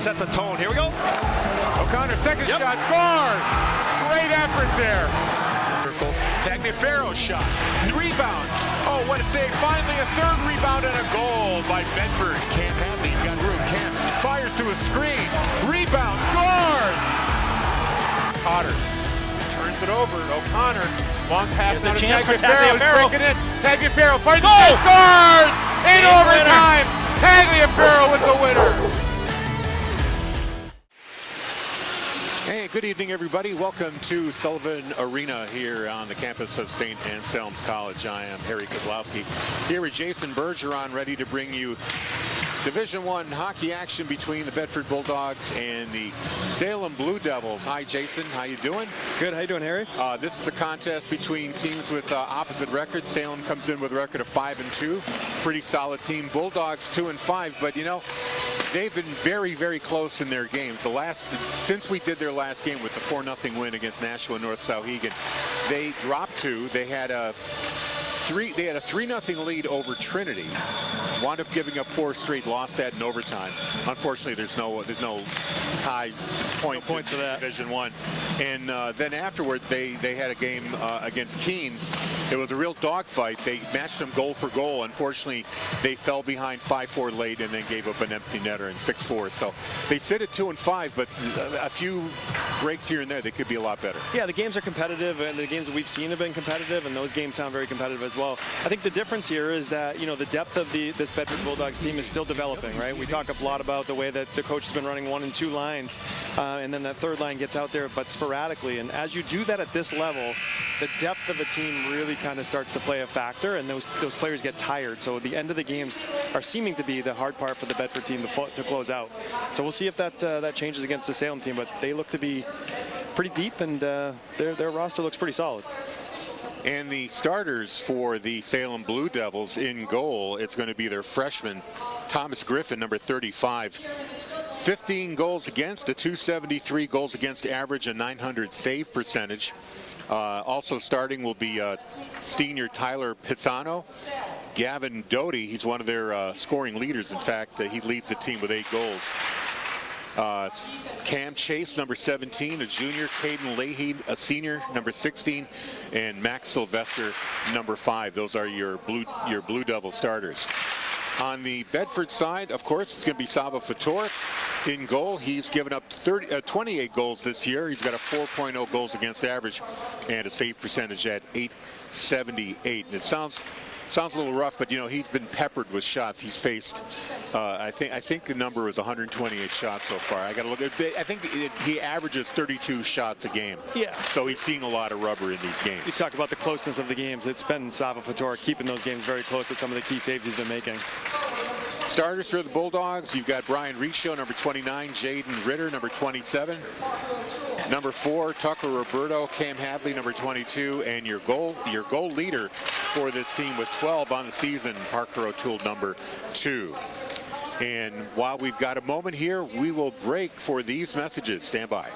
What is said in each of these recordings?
sets a tone. Here we go. O'Connor, second shot, scored! Great effort there. Tagliaferro's shot, rebound. Oh, what a save. Finally a third rebound and a goal by Bedford. Cam Hadley's got room. Cam fires through a screen. Rebound, scored! Cotter turns it over. O'Connor, long pass out of Tagliaferro. Breaking in. Tagliaferro fires it, scores! In overtime, Tagliaferro with the winner. Hey, good evening, everybody. Welcome to Sullivan Arena here on the campus of St. Anselm's College. I am Harry Kozlowski here with Jason Bergeron, ready to bring you Division I hockey action between the Bedford Bulldogs and the Salem Blue Devils. Hi, Jason. How you doing? Good. How you doing, Harry? This is a contest between teams with opposite records. Salem comes in with a record of 5-2. Pretty solid team. Bulldogs 2-5. But you know, they've been very, very close in their games. Since we did their last game with the 4-0 win against Nashua North Sauhegan, they dropped two. They had a 3-0 lead over Trinity. Wound up giving up 4 straight, lost that in overtime. Unfortunately, there's no tie points for that. Division I. And then afterwards, they had a game against Keene. It was a real dogfight. They matched them goal for goal. Unfortunately, they fell behind 5-4 late and then gave up an empty netter in 6-4. So they sit at 2-5, but a few breaks here and there, they could be a lot better. Yeah, the games are competitive, and the games that we've seen have been competitive, and those games sound very competitive as well. I think the difference here is that, you know, the depth of this Bedford Bulldogs team is still developing, right? We talk a lot about the way that the coach has been running 1 and 2 lines, and then that third line gets out there, but sporadically. And as you do that at this level, the depth of a team really kind of starts to play a factor, and those players get tired. So the end of the games are seeming to be the hard part for the Bedford team to close out. So we'll see if that changes against the Salem team, but they look to be pretty deep, and their roster looks pretty solid. And the starters for the Salem Blue Devils in goal, it's going to be their freshman, Thomas Griffin, number 35. 15 goals against, a .273 goals against average, a .900 save percentage. Also starting will be senior Tyler Pizzano. Gavin Doty, he's one of their scoring leaders. In fact, he leads the team with 8 goals. Cam Chase, number 17, a junior. Caden Leahy, a senior, number 16, and Max Sylvester, number 5. Those are your Blue Devil starters. On the Bedford side, of course, it's going to be Sava Fator in goal. He's given up 28 goals this year. He's got a 4.0 goals against average and a save percentage at .878. And it sounds a little rough, but you know, he's been peppered with shots. He's faced, I think the number was 128 shots so far. I got to look at. I think he averages 32 shots a game. Yeah. So he's seeing a lot of rubber in these games. You talk about the closeness of the games. It's been Sava Fator keeping those games very close with some of the key saves he's been making. Starters for the Bulldogs, you've got Brian Riccio, number 29, Jaden Ritter, number 27, number 4, Tucker Roberto, Cam Hadley, number 22, and your goal leader for this team with 12 on the season, Parker O'Toole, number 2. And while we've got a moment here, we will break for these messages. Stand by.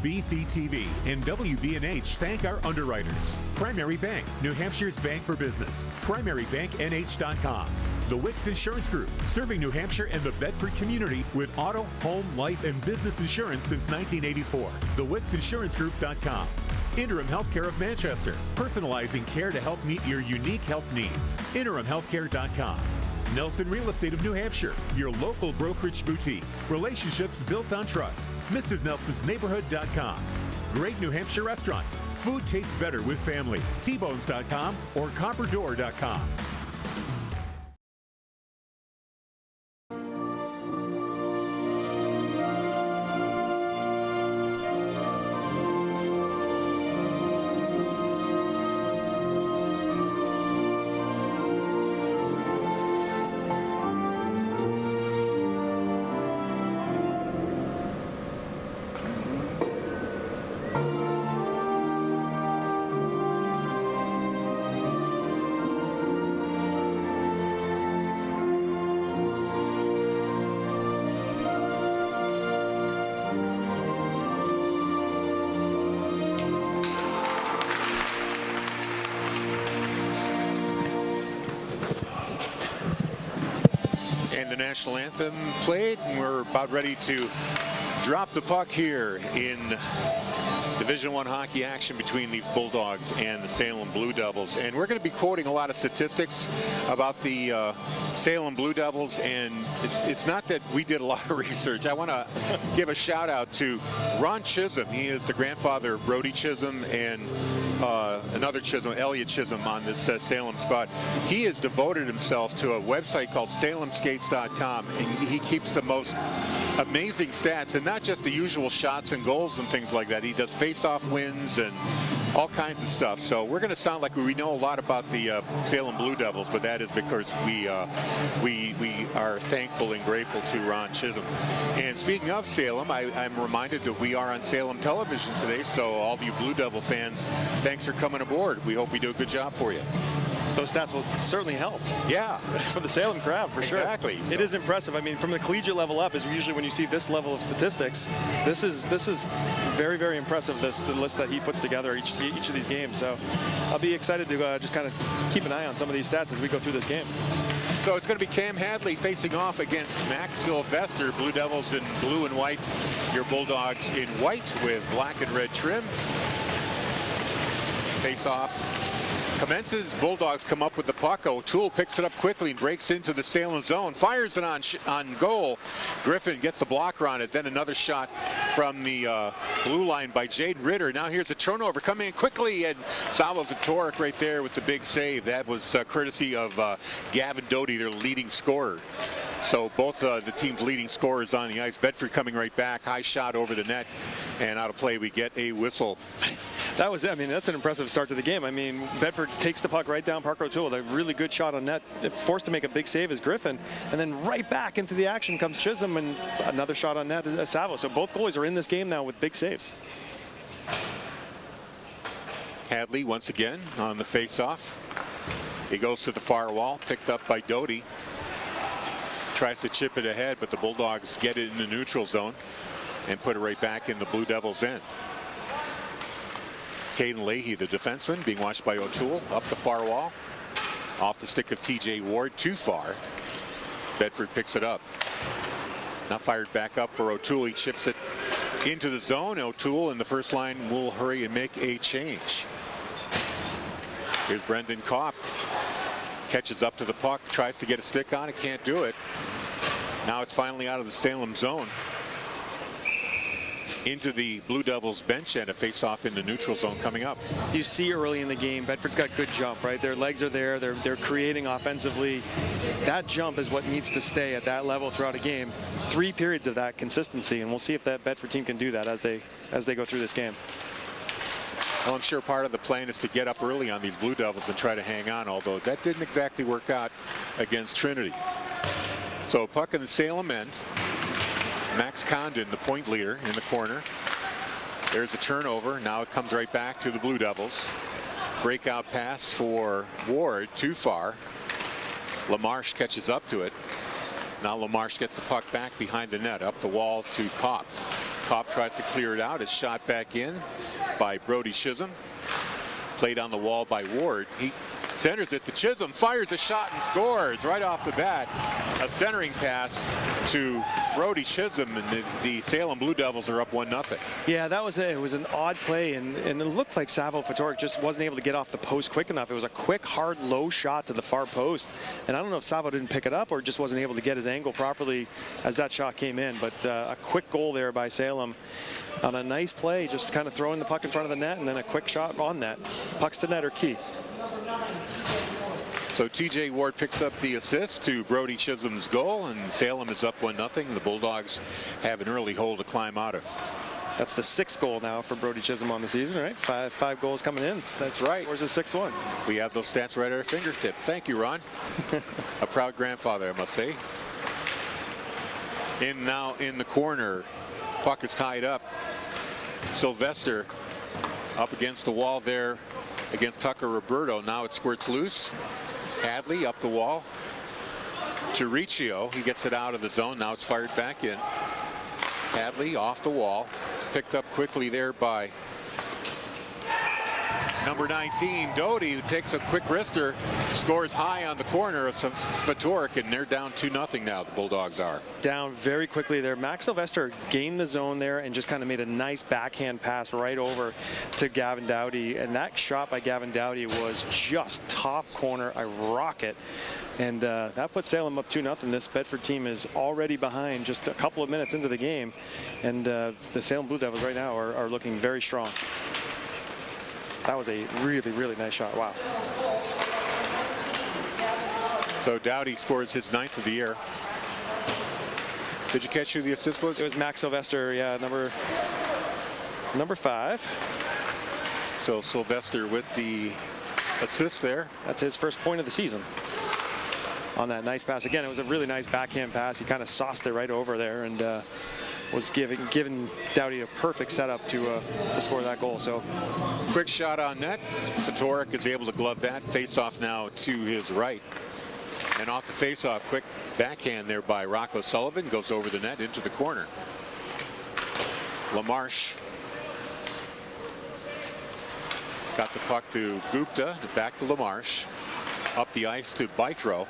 BCTV and WBNH thank our underwriters. Primary Bank, New Hampshire's bank for business. PrimaryBankNH.com. The Wicks Insurance Group, serving New Hampshire and the Bedford community with auto, home, life, and business insurance since 1984. TheWicksInsuranceGroup.com. Interim Healthcare of Manchester, personalizing care to help meet your unique health needs. InterimHealthcare.com. Nelson Real Estate of New Hampshire, your local brokerage boutique. Relationships built on trust. MrsNelsonsNeighborhood.com. Great New Hampshire restaurants. Food tastes better with family. Tbones.com or Copperdoor.com. And the national anthem played, and we're about ready to drop the puck here in Division I hockey action between these Bulldogs and the Salem Blue Devils. And we're going to be quoting a lot of statistics about the Salem Blue Devils, and it's not that we did a lot of research. I want to give a shout out to Ron Chisholm. He is the grandfather of Brody Chisholm and another Chisholm, Elliot Chisholm, on this Salem squad. He has devoted himself to a website called salemskates.com, and he keeps the most amazing stats, and not just the usual shots and goals and things like that. He does face-off wins and all kinds of stuff. So we're going to sound like we know a lot about the Salem Blue Devils, but that is because we are thankful and grateful to Ron Chisholm. And speaking of Salem, I'm reminded that we are on Salem television today, so all of you Blue Devil fans, thanks for coming aboard. We hope we do a good job for you. Those stats will certainly help. Yeah. For the Salem crowd, for sure. Exactly. It is impressive. I mean, from the collegiate level up is usually when you see this level of statistics. This is very, very impressive, the list that he puts together each of these games. So I'll be excited to just kind of keep an eye on some of these stats as we go through this game. So it's going to be Cam Hadley facing off against Max Sylvester. Blue Devils in blue and white. Your Bulldogs in white with black and red trim. Face off commences. Bulldogs come up with the puck. O'Toole picks it up quickly and breaks into the Salem zone. Fires it on goal. Griffin gets the blocker on it. Then another shot from the blue line by Jade Ritter. Now here's a turnover coming in quickly, and Salvo Vitoric right there with the big save. That was courtesy of Gavin Doty, their leading scorer. So both the team's leading scorers on the ice. Bedford coming right back. High shot over the net, and out of play we get a whistle. That was, I mean, that's an impressive start to the game. I mean, Bedford takes the puck right down Parker O'Toole. A really good shot on net. Forced to make a big save is Griffin. And then right back into the action comes Chisholm, and another shot on net is Salvo. So both goalies are in this game now with big saves. Hadley once again on the face-off. He goes to the far wall, picked up by Doty. Tries to chip it ahead, but the Bulldogs get it in the neutral zone and put it right back in the Blue Devils' end. Caden Leahy, the defenseman, being watched by O'Toole, up the far wall. Off the stick of TJ Ward, too far. Bedford picks it up. Now fired back up for O'Toole. He chips it into the zone. O'Toole in the first line will hurry and make a change. Here's Brendan Kopp. Catches up to the puck, tries to get a stick on it, can't do it. Now it's finally out of the Salem zone into the Blue Devils bench, and a face-off in the neutral zone coming up. You see early in the game, Bedford's got good jump, right? Their legs are there. They're creating offensively. That jump is what needs to stay at that level throughout a game. 3 periods of that consistency, and we'll see if that Bedford team can do that as they go through this game. Well, I'm sure part of the plan is to get up early on these Blue Devils and try to hang on, although that didn't exactly work out against Trinity. So puck in the Salem end. Max Condon, the point leader, in the corner. There's a turnover. Now it comes right back to the Blue Devils. Breakout pass for Ward, too far. LaMarche catches up to it. Now LaMarche gets the puck back behind the net, up the wall to Kopp. Kopp tries to clear it out. It's shot back in by Brody Chisholm. Played on the wall by Ward. He centers it to Chisholm, fires a shot and scores right off the bat. A centering pass to Brody Chisholm, and the Salem Blue Devils are up 1-0. Yeah, it was an odd play, and it looked like Salvo Vitoric just wasn't able to get off the post quick enough. It was a quick, hard, low shot to the far post, and I don't know if Salvo didn't pick it up or just wasn't able to get his angle properly as that shot came in, but a quick goal there by Salem on a nice play, just kind of throwing the puck in front of the net, and then a quick shot on net. Pucks to net are key. So TJ Ward picks up the assist to Brody Chisholm's goal, and Salem is up 1-0. The Bulldogs have an early hole to climb out of. That's the 6th goal now for Brody Chisholm on the season, right? Five goals coming in. That's right. Where's the 6th one? We have those stats right at our fingertips. Thank you, Ron. A proud grandfather, I must say. In now in the corner. Puck is tied up. Sylvester up against the wall there against Tucker Roberto. Now it squirts loose. Hadley up the wall to Riccio. He gets it out of the zone. Now it's fired back in. Hadley off the wall. Picked up quickly there by Number 19, Doty, who takes a quick wrister, scores high on the corner of Svatorik, and they're down 2-0 now, the Bulldogs are. Down very quickly there. Max Sylvester gained the zone there and just kind of made a nice backhand pass right over to Gavin Dowdy. And that shot by Gavin Dowdy was just top corner, a rocket. And that puts Salem up 2-0. This Bedford team is already behind just a couple of minutes into the game. And the Salem Blue Devils right now are looking very strong. That was a really, really nice shot. Wow. So Dowdy scores his 9th of the year. Did you catch who the assist was? It was Max Sylvester, yeah, number 5. So Sylvester with the assist there. That's his first point of the season on that nice pass. Again, it was a really nice backhand pass. He kind of sauced it right over there and was giving Dowdy a perfect setup to score that goal. So quick shot on net. Svatorik is able to glove that. Face off now to his right. And off the face off, quick backhand there by Rocco Sullivan. Goes over the net into the corner. LaMarche got the puck to Gupta, back to LaMarche. Up the ice to Bythrow.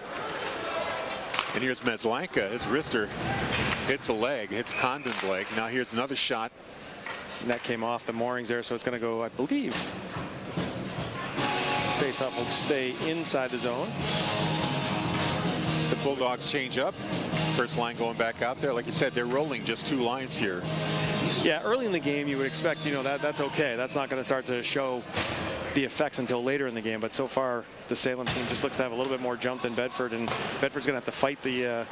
And here's Meslanka. His wrister hits a leg, hits Condon's leg. Now here's another shot. And that came off the moorings there, so it's going to go, I believe. Face-off will stay inside the zone. The Bulldogs change up. First line going back out there. Like you said, they're rolling just 2 lines here. Yeah, early in the game, you would expect, that's okay. That's not going to start to show the effects until later in the game. But so far, the Salem team just looks to have a little bit more jump than Bedford, and Bedford's going to have to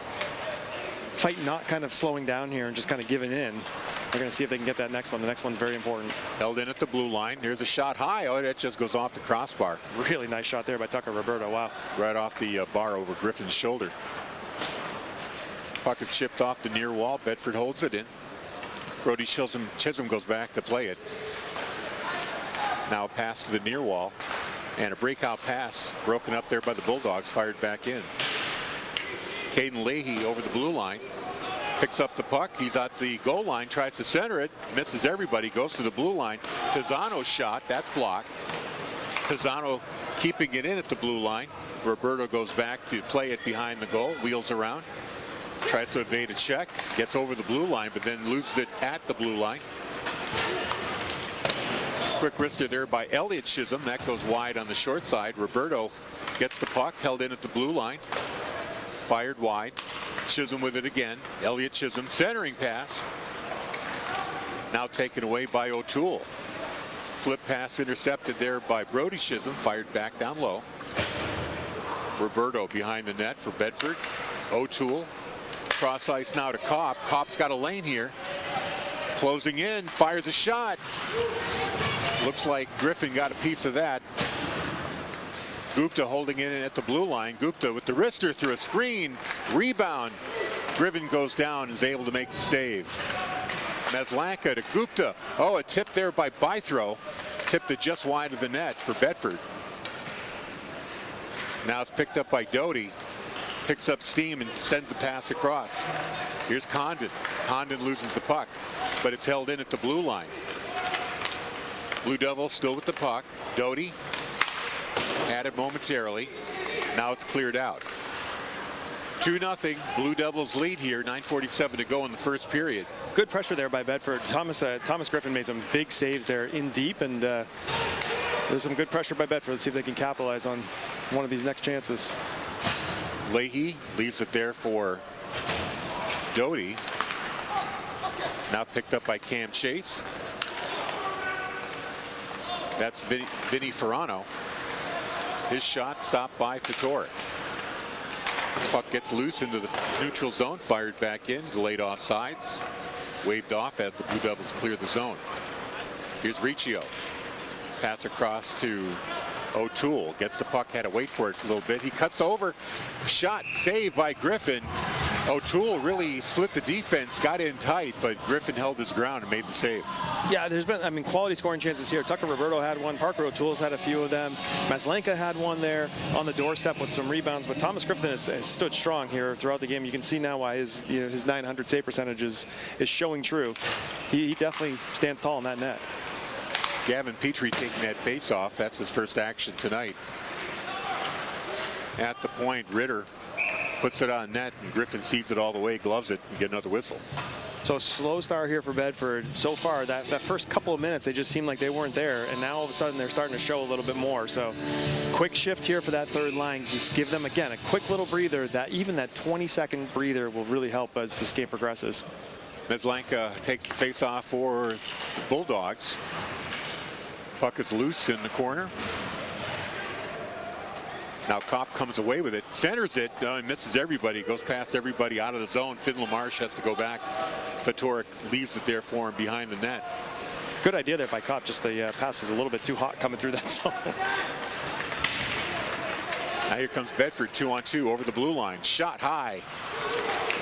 fight not kind of slowing down here and just kind of giving in. They're going to see if they can get that next one. The next one's very important. Held in at the blue line. Here's a shot high. Oh, that just goes off the crossbar. Really nice shot there by Tucker Roberto. Wow. Right off the bar over Griffin's shoulder. Puck is chipped off the near wall. Bedford holds it in. Brody Chisholm goes back to play it. Now a pass to the near wall. And a breakout pass broken up there by the Bulldogs, fired back in. Caden Leahy over the blue line. Picks up the puck. He's at the goal line, tries to center it, misses everybody, goes to the blue line. Pisano's shot, that's blocked. Pisano keeping it in at the blue line. Roberto goes back to play it behind the goal, wheels around, tries to evade a check, gets over the blue line, but then loses it at the blue line. Quick wrister there by Elliot Chisholm. That goes wide on the short side. Roberto gets the puck, held in at the blue line, fired wide. Chisholm with it again. Elliot Chisholm, centering pass. Now taken away by O'Toole. Flip pass intercepted there by Brody Chisholm, fired back down low. Roberto behind the net for Bedford. O'Toole, cross ice now to Kopp. Kopp's got a lane here. Closing in, fires a shot. Looks like Griffin got a piece of that. Gupta holding it in at the blue line. Gupta with the wrister through a screen. Rebound. Griffin goes down and is able to make the save. Meslanka to Gupta. Oh, a tip there by Bythrow. Tipped it just wide of the net for Bedford. Now it's picked up by Doty. Picks up steam and sends the pass across. Here's Condon. Condon loses the puck, but it's held in at the blue line. Blue Devils still with the puck. Doty had it momentarily. Now it's cleared out. 2-0. Blue Devils lead here. 9:47 to go in the first period. Good pressure there by Bedford. Thomas Griffin made some big saves there in deep, and there's some good pressure by Bedford. Let's see if they can capitalize on one of these next chances. Leahy leaves it there for Doty. Now picked up by Cam Chase. That's Vinny Ferrano. His shot stopped by Svatorik. Puck gets loose into the neutral zone, fired back in, delayed offsides, waved off as the Blue Devils clear the zone. Here's Riccio. Pass across to O'Toole. Gets the puck, had to wait for it for a little bit. He cuts over. Shot saved by Griffin. O'Toole really split the defense, got in tight, but Griffin held his ground and made the save. Yeah, there's been, quality scoring chances here. Tucker Roberto had one. Parker O'Toole's had a few of them. Meslanka had one there on the doorstep with some rebounds, but Thomas Griffin has stood strong here throughout the game. You can see now why his 900 save percentage is showing true. He definitely stands tall in that net. Gavin Petrie taking that face-off. That's his first action tonight. At the point, Ritter puts it on net, and Griffin sees it all the way, gloves it, and get another whistle. So a slow start here for Bedford. So far, that first couple of minutes, they just seemed like they weren't there, and now all of a sudden they're starting to show a little bit more. So quick shift here for that third line. Just give them, again, a quick little breather. That even that 20-second breather will really help as this game progresses. Meslanka takes the face-off for the Bulldogs. Puck is loose in the corner. Now Kopp comes away with it, centers it, and misses everybody, goes past everybody out of the zone. Finn LaMarche has to go back. Fedoruk leaves it there for him behind the net. Good idea there by Kopp, just the pass was a little bit too hot coming through that zone. Now here comes Bedford 2-on-2 over the blue line. Shot high.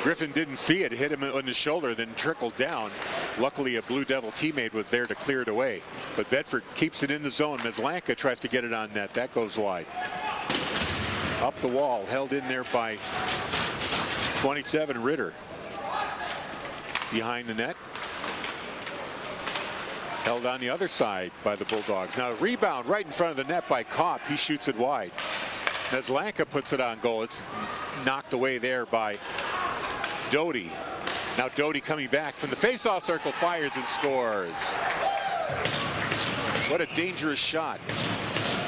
Griffin didn't see it, hit him on the shoulder, then trickled down. Luckily, a Blue Devil teammate was there to clear it away. But Bedford keeps it in the zone. Meslanka tries to get it on net. That goes wide. Up the wall, held in there by 27 Ritter. Behind the net. Held on the other side by the Bulldogs. Now rebound right in front of the net by Kopp. He shoots it wide. Meslanka puts it on goal. It's knocked away there by Doty. Now Doty coming back from the face-off circle, fires and scores. What a dangerous shot.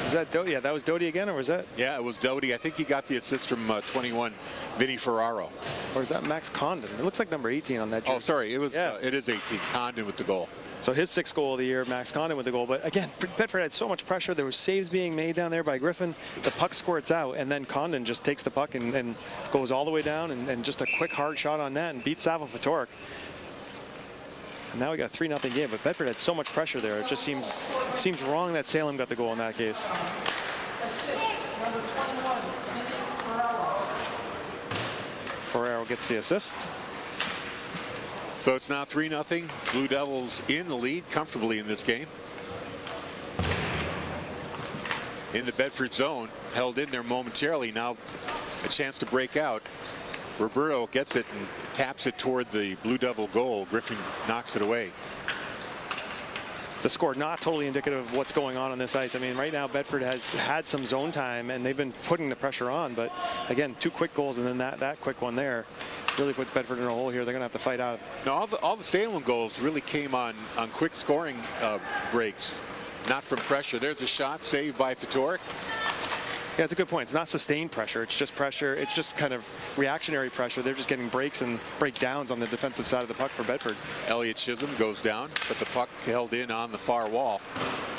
Was that Doty? Yeah, that was Doty again, or was that? Yeah, it was Doty. I think he got the assist from 21, Vinny Ferraro. Or is that Max Condon? It looks like number 18 on that jersey. Oh, sorry. It was. Yeah. It is 18. Condon with the goal. So his 6th goal of the year, Max Condon with the goal. But again, Bedford had so much pressure. There were saves being made down there by Griffin. The puck squirts out, and then Condon just takes the puck and goes all the way down, and just a quick, hard shot on net and beats Savo Fedoruk. And now we got a 3-0 game, but Bedford had so much pressure there. It just seems wrong that Salem got the goal in that case. Ferraro gets the assist. So it's now 3-0. Blue Devils in the lead comfortably in this game. In the Bedford zone, held in there momentarily. Now a chance to break out. Roberto gets it and taps it toward the Blue Devil goal. Griffin knocks it away. The score not totally indicative of what's going on this ice. I mean, right now Bedford has had some zone time and they've been putting the pressure on, but again, 2 quick goals and then that quick one there really puts Bedford in a hole here. They're going to have to fight out. Now all the Salem goals really came on quick scoring breaks, not from pressure. There's a shot saved by Fedoruk. Yeah, it's a good point. It's not sustained pressure. It's just pressure. It's just kind of reactionary pressure. They're just getting breaks and breakdowns on the defensive side of the puck for Bedford. Elliot Chisholm goes down, but the puck held in on the far wall.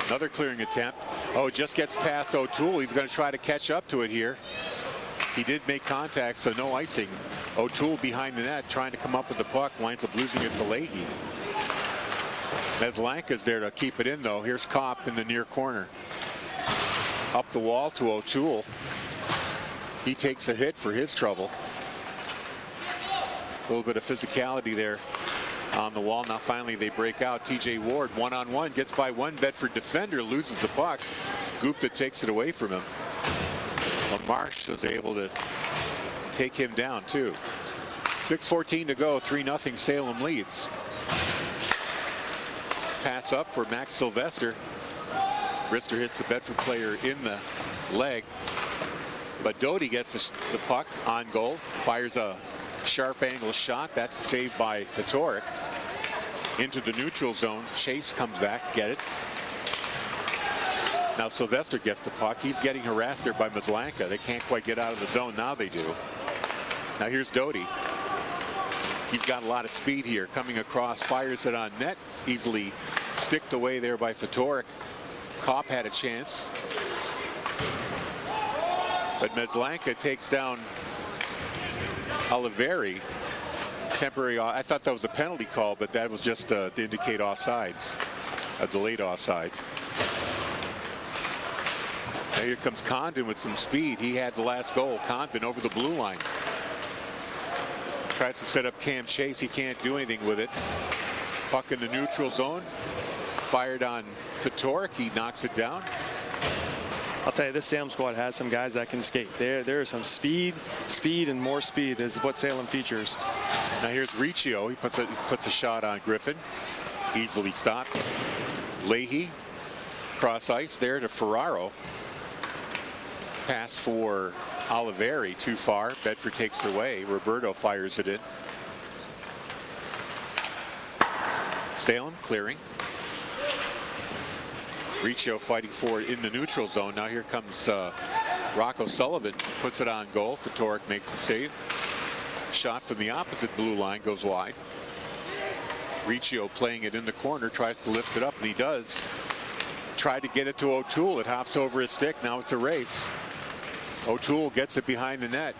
Another clearing attempt. Oh, just gets past O'Toole. He's going to try to catch up to it here. He did make contact, so no icing. O'Toole behind the net trying to come up with the puck, winds up losing it to Leahy. Meslanka's there to keep it in, though. Here's Kopp in the near corner. Up the wall to O'Toole. He takes a hit for his trouble. A little bit of physicality there on the wall. Now finally they break out. TJ Ward one-on-one gets by one Bedford defender, loses the puck. Gupta takes it away from him. LaMarche was able to take him down too. 6:14 to go. 3-0 Salem leads. Pass up for Max Sylvester. Brister hits the Bedford player in the leg, but Doty gets the puck on goal, fires a sharp angle shot. That's saved by Fedoruk. Into the neutral zone. Chase comes back, get it. Now Sylvester gets the puck. He's getting harassed there by Meslanka. They can't quite get out of the zone. Now they do. Now here's Doty. He's got a lot of speed here. Coming across, fires it on net. Easily sticked away there by Fedoruk. Kopp had a chance, but Meslanka takes down Oliveri. Temporary. I thought that was a penalty call, but that was just to indicate offsides, a delayed offsides. Now here comes Condon with some speed. He had the last goal. Condon over the blue line. Tries to set up Cam Chase. He can't do anything with it. Puck in the neutral zone. Fired on Fedoruk. He knocks it down. I'll tell you, this Salem squad has some guys that can skate. There is some speed, and more speed is what Salem features. Now here's Riccio. He puts a shot on Griffin. Easily stopped. Leahy Cross ice there to Ferraro. Pass for Oliveri, too far. Bedford takes it away. Roberto fires it in. Salem clearing. Riccio fighting for it in the neutral zone. Now here comes Rocco Sullivan. Puts it on goal. Fatorik makes the save. Shot from the opposite blue line goes wide. Riccio playing it in the corner. Tries to lift it up, and he does. Tried to get it to O'Toole. It hops over his stick. Now it's a race. O'Toole gets it behind the net.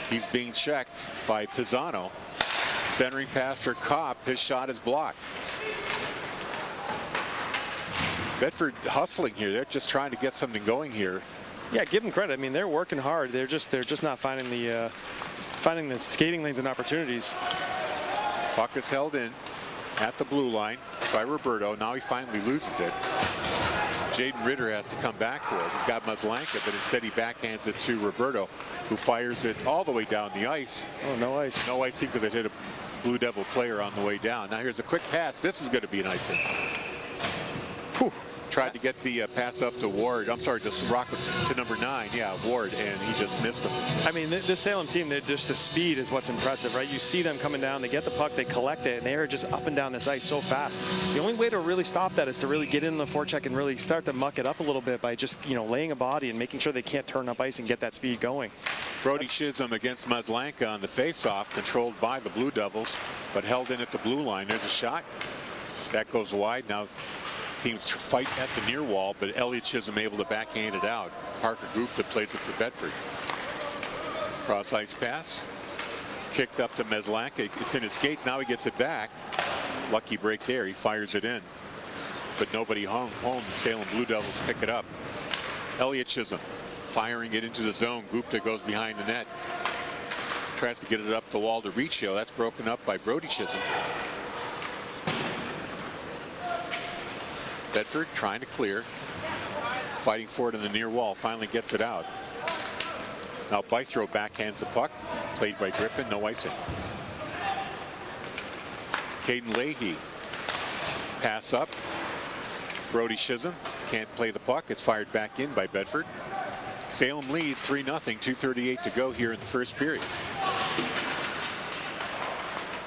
He's being checked by Pisano. Centering pass for Kopp. His shot is blocked. Bedford hustling here. They're just trying to get something going here. Yeah, give them credit. I mean, they're working hard. They're just not finding the skating lanes and opportunities. Puck is held in at the blue line by Roberto. Now he finally loses it. Jaden Ritter has to come back for it. He's got Maslanka, but instead he backhands it to Roberto, who fires it all the way down the ice. Oh, no ice. No icing because it hit a Blue Devil player on the way down. Now here's a quick pass. This is going to be an icing. Whew. Tried to get the pass up to Ward. I'm sorry, just Rocket to number 9. Yeah, Ward, and he just missed him. I mean, this Salem team, just the speed is what's impressive, right? You see them coming down, they get the puck, they collect it, and they are just up and down this ice so fast. The only way to really stop that is to really get in the forecheck and really start to muck it up a little bit by just, laying a body and making sure they can't turn up ice and get that speed going. Brody Chisholm against Maslanka on the face-off, controlled by the Blue Devils, but held in at the blue line. There's a shot. That goes wide. Now teams fight at the near wall, but Elliot Chisholm able to backhand it out. Parker Gupta plays it for Bedford. Cross ice pass. Kicked up to Maslanka. It's in his skates. Now he gets it back. Lucky break there. He fires it in. But nobody home. The Salem Blue Devils pick it up. Elliot Chisholm firing it into the zone. Gupta goes behind the net. Tries to get it up the wall to Riccio. That's broken up by Brody Chisholm. Bedford trying to clear. Fighting for it in the near wall. Finally gets it out. Now Bythrow backhands the puck. Played by Griffin. No icing. Caden Leahy. Pass up. Brody Chisholm can't play the puck. It's fired back in by Bedford. Salem leads 3-0. 2:38 to go here in the first period.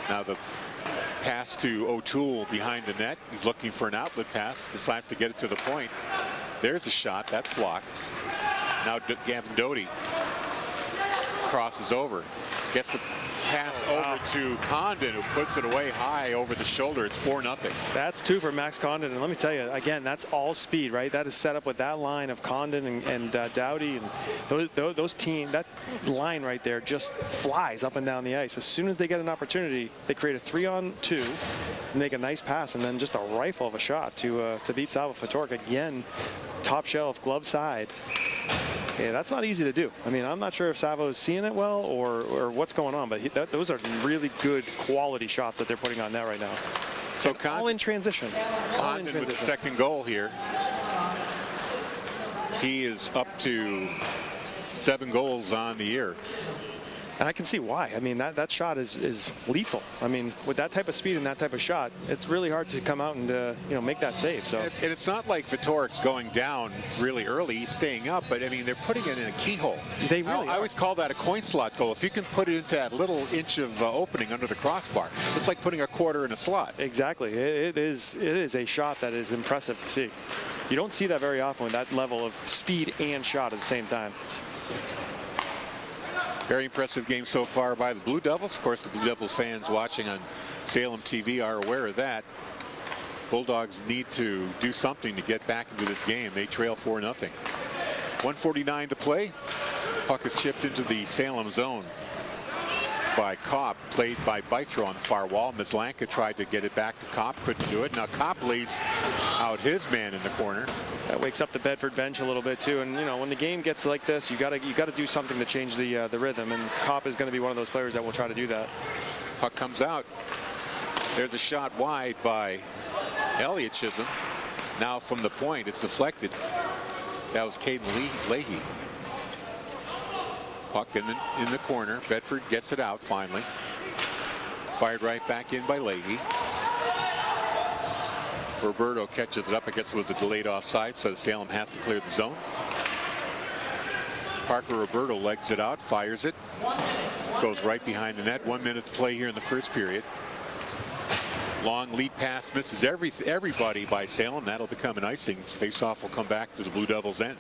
Now the pass to O'Toole behind the net. He's looking for an outlet pass. Decides to get it to the point. There's a shot. That's blocked. Now Gavin Doty crosses over. Gets the pass over to Condon, who puts it away high over the shoulder. It's 4-0. That's 2 for Max Condon. And let me tell you, again, that's all speed, right? That is set up with that line of Condon and Dowdy. And that line right there just flies up and down the ice. As soon as they get an opportunity, they create a 3-on-2, make a nice pass, and then just a rifle of a shot to beat Salvo Fatorik. Again, top shelf, glove side. Yeah, that's not easy to do. I mean, I'm not sure if Savo is seeing it well or what's going on, but those are really good quality shots that they're putting on net right now. So all in transition. Condon with the second goal here. He is up to 7 goals on the year. And I can see why. I mean, that shot is lethal. I mean, with that type of speed and that type of shot, it's really hard to come out and make that save. So and it's not like Vitorik's going down really early. He's staying up, but I mean, they're putting it in a keyhole. They really I always call that a coin slot goal. If you can put it into that little inch of opening under the crossbar, it's like putting a quarter in a slot. Exactly. It is a shot that is impressive to see. You don't see that very often with that level of speed and shot at the same time. Very impressive game so far by the Blue Devils. Of course, the Blue Devils fans watching on Salem TV are aware of that. Bulldogs need to do something to get back into this game. They trail 4-0. 1:49 to play. Puck is chipped into the Salem zone by Kopp, played by Bythrow on the far wall. Maslanka tried to get it back to Kopp, couldn't do it. Now Kopp lays out his man in the corner. That wakes up the Bedford bench a little bit too, and when the game gets like this, you got to do something to change the rhythm, and Kopp is going to be one of those players that will try to do that. Puck comes out. There's a shot wide by Elliot Chisholm. Now from the point, it's deflected. That was Caden Leahy. Puck in the corner. Bedford gets it out finally. Fired right back in by Leahy. Roberto catches it up. I guess it was a delayed offside, so Salem has to clear the zone. Parker Roberto legs it out, fires it, goes right behind the net. 1 minute to play here in the first period. Long lead pass misses everybody by Salem. That'll become an icing. Face-off will come back to the Blue Devils' end.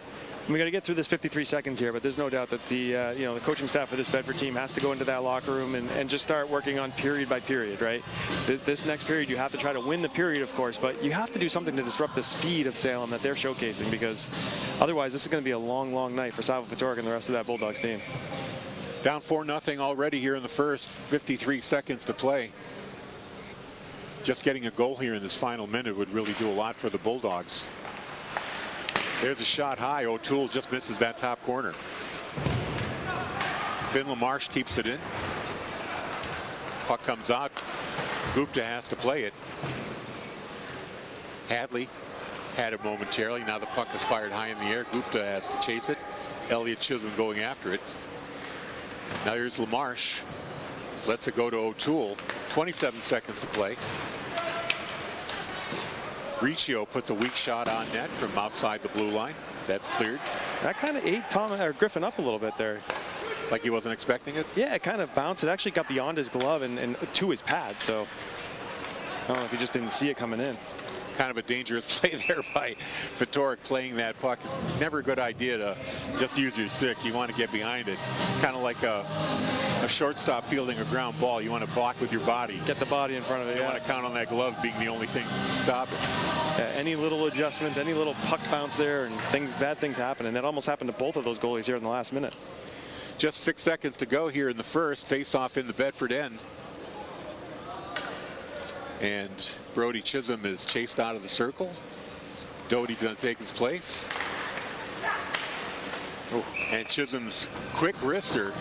We got to get through this 53 seconds here, but there's no doubt that the the coaching staff of this Bedford team has to go into that locker room and just start working on period by period, right? This next period, you have to try to win the period, of course, but you have to do something to disrupt the speed of Salem that they're showcasing, because otherwise this is going to be a long, long night for Salem Fatorik and the rest of that Bulldogs team. Down 4-0 already here in the first. 53 seconds to play. Just getting a goal here in this final minute would really do a lot for the Bulldogs. There's a shot high. O'Toole just misses that top corner. Finn LaMarche keeps it in. Puck comes out. Gupta has to play it. Hadley had it momentarily. Now the puck is fired high in the air. Gupta has to chase it. Elliott Chisholm going after it. Now here's LaMarche. Lets it go to O'Toole. 27 seconds to play. Riccio puts a weak shot on net from outside the blue line. That's cleared. That kind of ate Griffin up a little bit there. Like he wasn't expecting it? Yeah, it kind of bounced. It actually got beyond his glove and to his pad. So I don't know if he just didn't see it coming in. Kind of a dangerous play there by Fatorik playing that puck. Never a good idea to just use your stick. You want to get behind it. Kind of like a shortstop fielding a ground ball. You want to block with your body. Get the body in front of it. You want to count on that glove being the only thing to stop it. Yeah, any little adjustment, any little puck bounce there, and bad things happen. And that almost happened to both of those goalies here in the last minute. Just 6 seconds to go here in the first. Face-off in the Bedford end. And Brody Chisholm is chased out of the circle. Doty's going to take his place. Oh, and Chisholm's quick wrister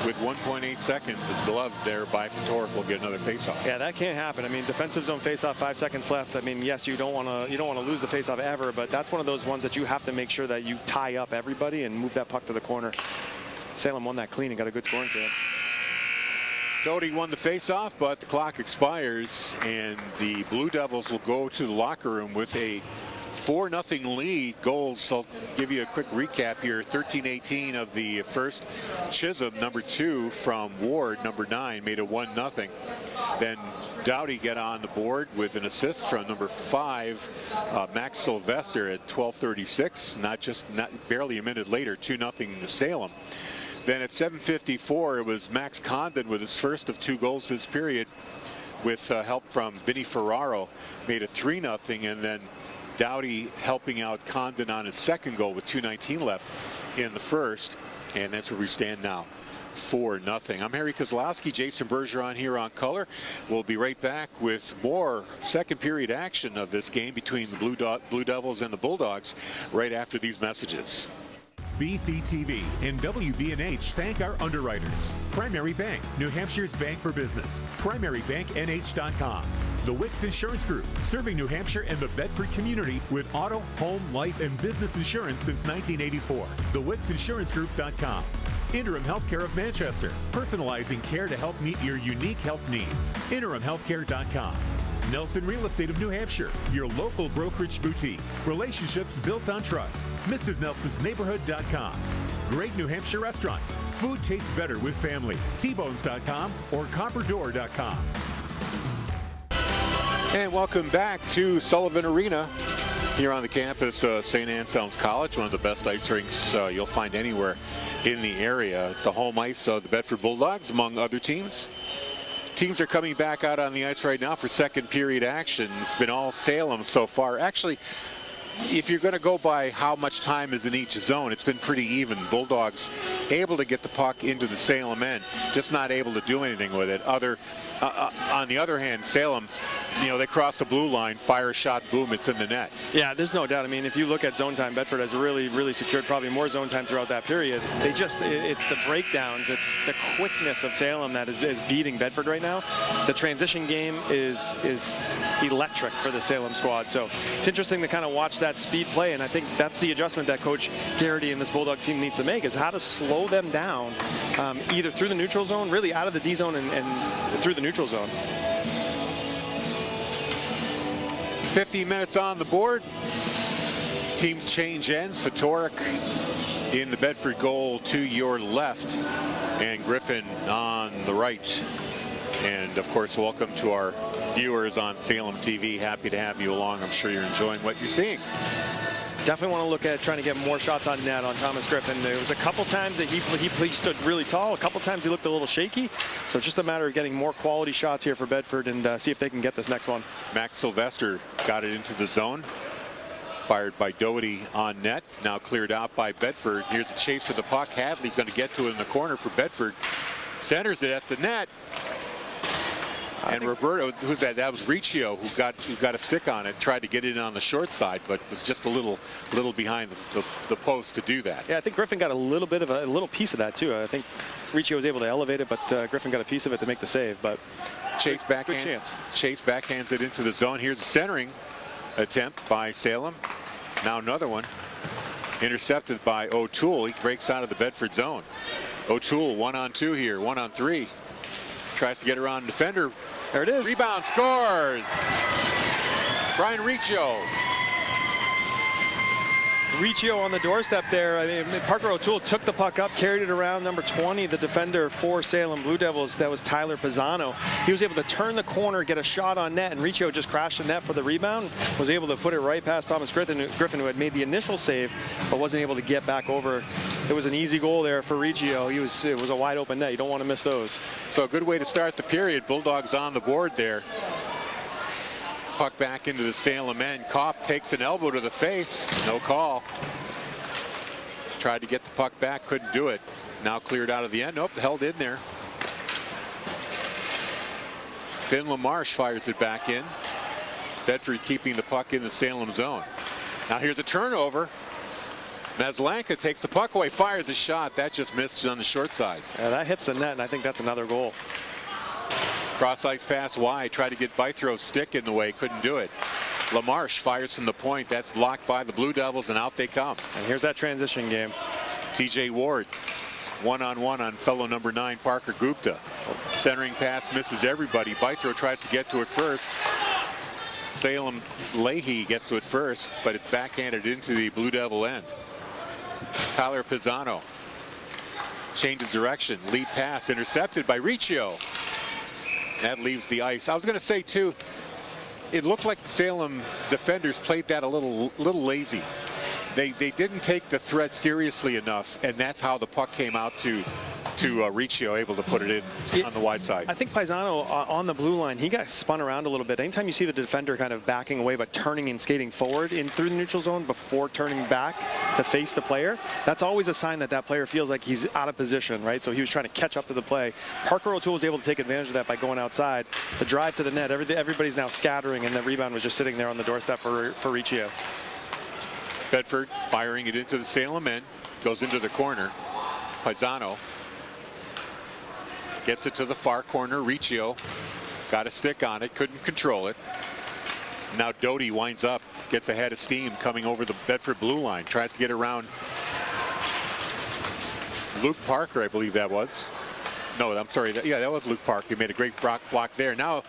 with 1.8 seconds is gloved there by Fatorik. Will get another faceoff. Yeah, that can't happen. I mean, defensive zone faceoff, 5 seconds left. I mean, yes, you don't want to lose the faceoff ever, but that's one of those ones that you have to make sure that you tie up everybody and move that puck to the corner. Salem won that clean and got a good scoring chance. Doty won the faceoff, but the clock expires, and the Blue Devils will go to the locker room with a 4-0 lead. Goals, I'll give you a quick recap here. 13-18 of the first. Chisholm, number 2 from Ward, number 9, made it 1-0. Then Doughty get on the board with an assist from number 5, Max Sylvester at 12:36. Barely a minute later, 2-0 to Salem. Then at 7:54, it was Max Condon with his first of 2 goals this period, with help from Vinny Ferraro, made it 3-0, and then Doughty helping out Condon on his second goal with 2:19 left in the first, and that's where we stand now, 4-0. I'm Harry Kozlowski, Jason Bergeron here on Color. We'll be right back with more second period action of this game between the Blue Devils and the Bulldogs right after these messages. BCTV and WBNH thank our underwriters. Primary Bank, New Hampshire's bank for business. PrimaryBankNH.com. The Wicks Insurance Group, serving New Hampshire and the Bedford community with auto, home, life, and business insurance since 1984. TheWicksInsuranceGroup.com. Interim Healthcare of Manchester, personalizing care to help meet your unique health needs. InterimHealthcare.com. Nelson Real Estate of New Hampshire, your local brokerage boutique. Relationships built on trust. MrsNelsonsNeighborhood.com. Great New Hampshire restaurants. Food tastes better with family. Tbones.com or CopperDoor.com. And welcome back to Sullivan Arena here on the campus of St. Anselm's College, one of the best ice rinks you'll find anywhere in the area. It's the home ice of the Bedford Bulldogs, among other teams. Teams are coming back out on the ice right now for second period action. It's been all Salem so far. Actually, if you're going to go by how much time is in each zone, it's been pretty even. Bulldogs able to get the puck into the Salem end, just not able to do anything with it. On the other hand, Salem, they cross the blue line, fire a shot, boom, it's in the net. Yeah, there's no doubt. I mean, if you look at zone time, Bedford has really, really secured probably more zone time throughout that period. It's the breakdowns, it's the quickness of Salem that is beating Bedford right now. The transition game is electric for the Salem squad. So it's interesting to kind of watch that speed play, and I think that's the adjustment that Coach Garrity and this Bulldogs team needs to make, is how to slow them down, either through the neutral zone, really out of the D zone and through the neutral zone. 50 minutes on the board. Teams change ends. Fedoruk in the Bedford goal to your left, and Griffin on the right. And of course, welcome to our viewers on Salem TV. Happy to have you along. I'm sure you're enjoying what you're seeing. Definitely want to look at trying to get more shots on net on Thomas Griffin. There was a couple times that he stood really tall. A couple times he looked a little shaky. So it's just a matter of getting more quality shots here for Bedford and see if they can get this next one. Max Sylvester got it into the zone. Fired by Doherty on net. Now cleared out by Bedford. Here's a chase for the puck. Hadley's going to get to it in the corner for Bedford. Centers it at the net. And Roberto, who's that? That was Riccio who got a stick on it. Tried to get it on the short side, but was just a little behind the post to do that. Yeah, I think Griffin got a little piece of that too. I think Riccio was able to elevate it, but Griffin got a piece of it to make the save. But Chase backhands it into the zone. Here's a centering attempt by Salem. Now another one. Intercepted by O'Toole. He breaks out of the Bedford zone. O'Toole 1-on-2 here, 1-on-3. Tries to get around defender. There it is. Rebound, scores. Brian Riccio. Riccio on the doorstep there. I mean, Parker O'Toole took the puck up, carried it around. Number 20, the defender for Salem Blue Devils, that was Tyler Pisano. He was able to turn the corner, get a shot on net, and Riccio just crashed the net for the rebound. Was able to put it right past Thomas Griffin, who had made the initial save, but wasn't able to get back over. It was an easy goal there for Riccio. It was a wide open net. You don't want to miss those. So a good way to start the period. Bulldogs on the board there. Puck back into the Salem end. Kopp takes an elbow to the face. No call. Tried to get the puck back. Couldn't do it. Now cleared out of the end. Nope, held in there. Finn LaMarche fires it back in. Bedford keeping the puck in the Salem zone. Now here's a turnover. Maslanka takes the puck away, fires a shot. That just missed on the short side. Yeah, that hits the net, and I think that's another goal. Cross ice pass wide. Tried to get Bythro's stick in the way. Couldn't do it. LaMarche fires from the point. That's blocked by the Blue Devils, and out they come. And here's that transition game. TJ Ward, one-on-one on fellow number 9, Parker Gupta. Centering pass misses everybody. Bythro tries to get to it first. Salem Leahy gets to it first, but it's backhanded into the Blue Devil end. Tyler Pisano changes direction. Lead pass intercepted by Riccio. That leaves the ice. I was going to say, too, it looked like the Salem defenders played that a little lazy. They didn't take the threat seriously enough, and that's how the puck came out to Riccio, able to put it in on the wide side. I think Pisano on the blue line, he got spun around a little bit. Anytime you see the defender kind of backing away but turning and skating forward in through the neutral zone before turning back to face the player, that's always a sign that that player feels like he's out of position, right? So he was trying to catch up to the play. Parker O'Toole was able to take advantage of that by going outside. The drive to the net, everybody's now scattering, and the rebound was just sitting there on the doorstep for Riccio. Bedford firing it into the Salem end, goes into the corner. Pisano gets it to the far corner. Riccio got a stick on it, couldn't control it. Now Doty winds up, gets ahead of steam coming over the Bedford blue line, tries to get around Luke Parker, I believe that was. No, I'm sorry. That was Luke Parker. He made a great block there. Now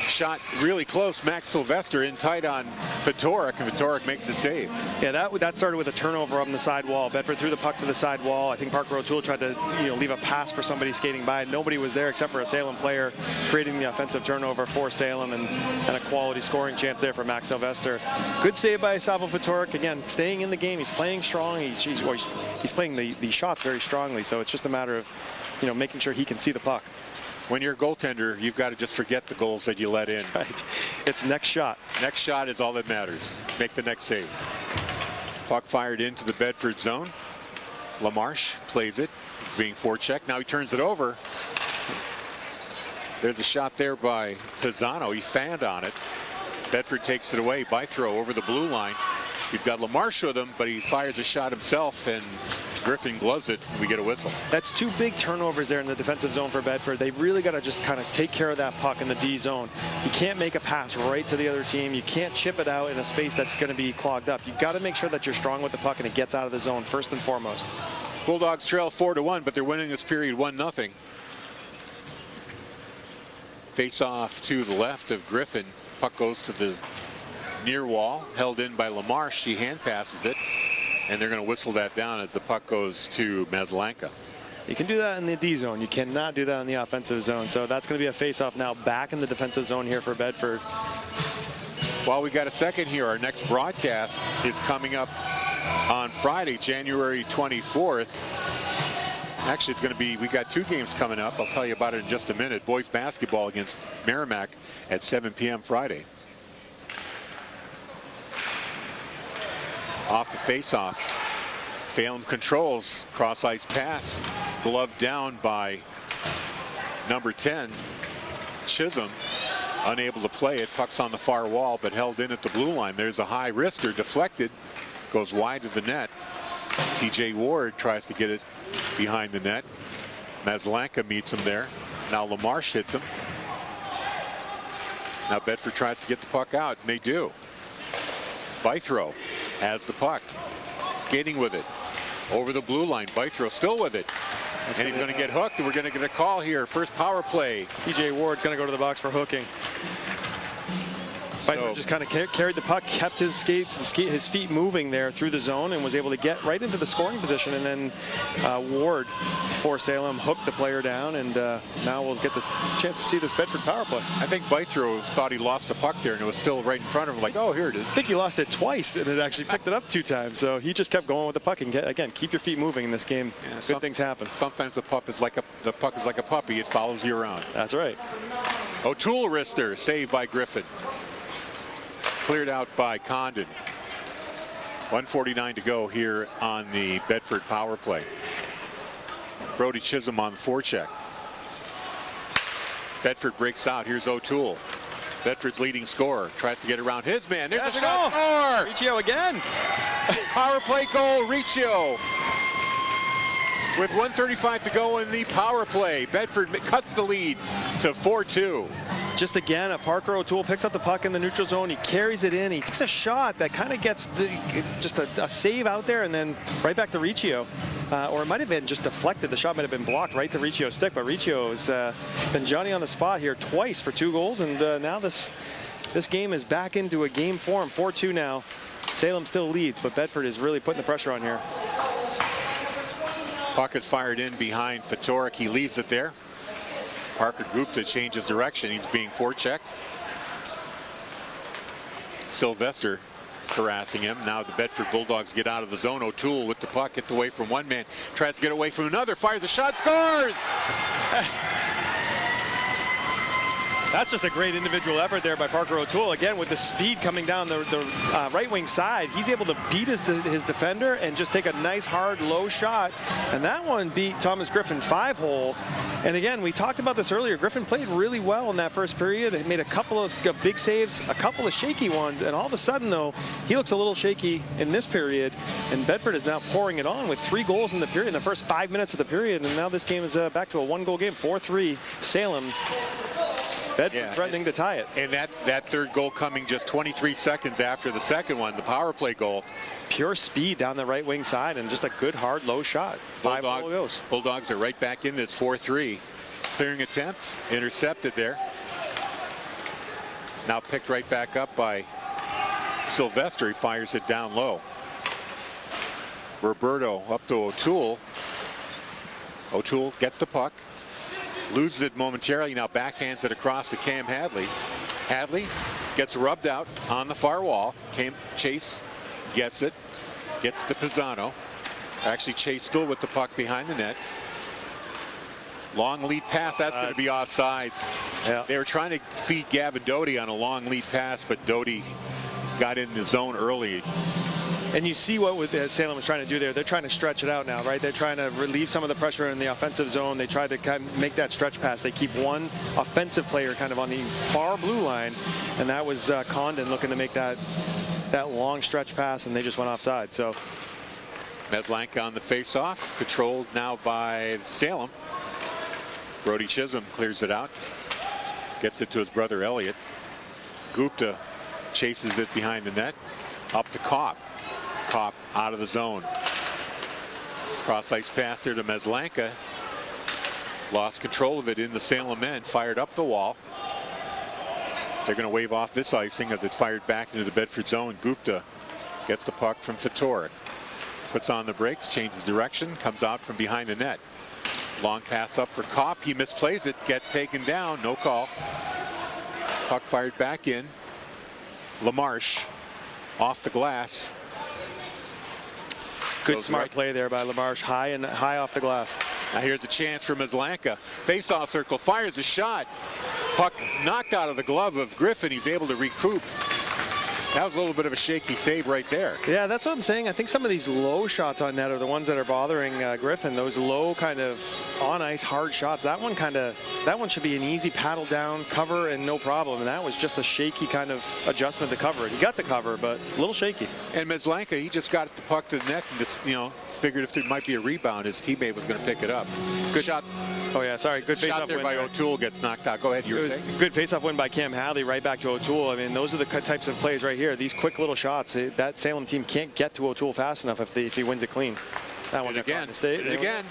shot really close. Max Sylvester in tight on Fedoruk, and Fedoruk makes the save. Yeah, that started with a turnover on the side wall. Bedford threw the puck to the side wall. I think Parker O'Toole tried to leave a pass for somebody skating by. Nobody was there except for a Salem player, creating the offensive turnover for Salem, and a quality scoring chance there for Max Sylvester. Good save by Savo Fedoruk. Again, staying in the game. He's playing strong. He's playing the shots very strongly. So it's just a matter of making sure he can see the puck. When you're a goaltender, you've got to just forget the goals that you let in. Right. It's next shot. Next shot is all that matters. Make the next save. Puck fired into the Bedford zone. LaMarche plays it, being forechecked. Now he turns it over. There's a shot there by Pisano. He fanned on it. Bedford takes it away by throw over the blue line. He's got LaMarche with him, but he fires a shot himself, and Griffin gloves it, and we get a whistle. That's 2 big turnovers there in the defensive zone for Bedford. They really got to just kind of take care of that puck in the D zone. You can't make a pass right to the other team. You can't chip it out in a space that's going to be clogged up. You've got to make sure that you're strong with the puck and it gets out of the zone first and foremost. Bulldogs trail 4-1, but they're winning this period 1-0. Face off to the left of Griffin. Puck goes to the near wall, held in by Lamarche. She hand passes it, and they're going to whistle that down as the puck goes to Maslanka. You can do that in the D zone. You cannot do that in the offensive zone. So that's going to be a face-off now back in the defensive zone here for Bedford. While we got a second here, our next broadcast is coming up on Friday, January 24th. Actually, it's going to be, we got 2 games coming up. I'll tell you about it in just a minute. Boys basketball against Merrimack at 7 p.m. Friday. Off the face-off. Salem controls, cross-ice pass, gloved down by number 10, Chisholm, unable to play it. Puck's on the far wall, but held in at the blue line. There's a high wrister, deflected, goes wide of the net. TJ Ward tries to get it behind the net. Maslanka meets him there. Now Lamarche hits him. Now Bedford tries to get the puck out, and they do. Bythrow has the puck, skating with it over the blue line. Bythrow still with it, and he's going to get hooked. We're going to get a call here. First power play. TJ Ward's going to go to the box for hooking. Bythrow just kind of carried the puck, kept his skates, his feet moving there through the zone, and was able to get right into the scoring position. And then Ward for Salem hooked the player down, and now we'll get the chance to see this Bedford power play. I think Bythrow thought he lost the puck there, and it was still right in front of him, like, oh, here it is. I think he lost it twice, and it actually picked it up 2 times. So he just kept going with the puck. And again, keep your feet moving in this game. Yeah, good things happen. Sometimes the puck is like a puppy. It follows you around. That's right. O'Toole wrister, saved by Griffin. Cleared out by Condon. 1:49 to go here on the Bedford power play. Brody Chisholm on the forecheck. Bedford breaks out. Here's O'Toole. Bedford's leading scorer. Tries to get around his man. There's the shot. Score! Riccio again. Power play goal, Riccio. With 1:35 to go in the power play, Bedford cuts the lead to 4-2. Just again, Parker O'Toole picks up the puck in the neutral zone. He carries it in. He takes a shot that kind of gets just a save out there, and then right back to Riccio. Or it might have been just deflected. The shot might have been blocked right to Riccio's stick, but Riccio has been Johnny on the spot here twice for 2 goals, and now this game is back into a game form. 4-2 now. Salem still leads, but Bedford is really putting the pressure on here. Puck is fired in behind Fatorik. He leaves it there. Parker Gupta changes direction. He's being forechecked. Sylvester harassing him. Now the Bedford Bulldogs get out of the zone. O'Toole with the puck, gets away from one man, tries to get away from another, fires a shot, scores! That's just a great individual effort there by Parker O'Toole. Again, with the speed coming down the right wing side, he's able to beat his defender and just take a nice, hard, low shot. And that one beat Thomas Griffin 5-hole. And again, we talked about this earlier. Griffin played really well in that first period. He made a couple of big saves, a couple of shaky ones. And all of a sudden, though, he looks a little shaky in this period. And Bedford is now pouring it on with 3 goals in the period, in the first 5 minutes of the period. And now this game is back to a 1-goal game, 4-3 Salem. Bedford threatening to tie it. And that third goal coming just 23 seconds after the second one, the power play goal. Pure speed down the right wing side and just a good, hard, low shot. 5 goals. Bulldogs are right back in this 4-3. Clearing attempt, intercepted there. Now picked right back up by Sylvester. He fires it down low. Roberto up to O'Toole. O'Toole gets the puck. Loses it momentarily, now backhands it across to Cam Hadley. Hadley gets rubbed out on the far wall. Chase gets it, gets to Pisano. Actually, Chase still with the puck behind the net. Long lead pass, that's going to be offsides. Yeah. They were trying to feed Gavin Doty on a long lead pass, but Doty got in the zone early. And you see what Salem was trying to do there. They're trying to stretch it out now, right? They're trying to relieve some of the pressure in the offensive zone. They try to kind of make that stretch pass. They keep one offensive player kind of on the far blue line, and that was Condon looking to make that long stretch pass, and they just went offside. So Maslanka on the face-off, controlled now by Salem. Brody Chisholm clears it out, gets it to his brother Elliott. Gupta chases it behind the net, up to Kopp. Kopp out of the zone. Cross-ice pass there to Maslanka. Lost control of it in the Salem end. Fired up the wall. They're going to wave off this icing as it's fired back into the Bedford zone. Gupta gets the puck from Fatorik. Puts on the brakes, changes direction, comes out from behind the net. Long pass up for Kopp. He misplays it, gets taken down, no call. Puck fired back in. LaMarche off the glass. Good smart play there by LaMarche, high off the glass. Now here's a chance for Maslanka. Face-off circle, fires a shot. Puck knocked out of the glove of Griffin. He's able to recoup. That was a little bit of a shaky save right there. Yeah, that's what I'm saying. I think some of these low shots on net are the ones that are bothering Griffin. Those low kind of on ice hard shots. That one should be an easy paddle down, cover, and no problem. And that was just a shaky kind of adjustment to cover it. He got the cover, but a little shaky. And Maslanka, he just got the puck to the net and just, figured if there might be a rebound, his teammate was going to pick it up. Good shot. Oh yeah, sorry. Good face-off shot there win by O'Toole, gets knocked out. Go ahead, you were saying? Good face-off win by Cam Hadley, right back to O'Toole. I mean, those are the types of plays right here. These quick little shots. That Salem team can't get to O'Toole fast enough if he wins it clean. That one again. Again.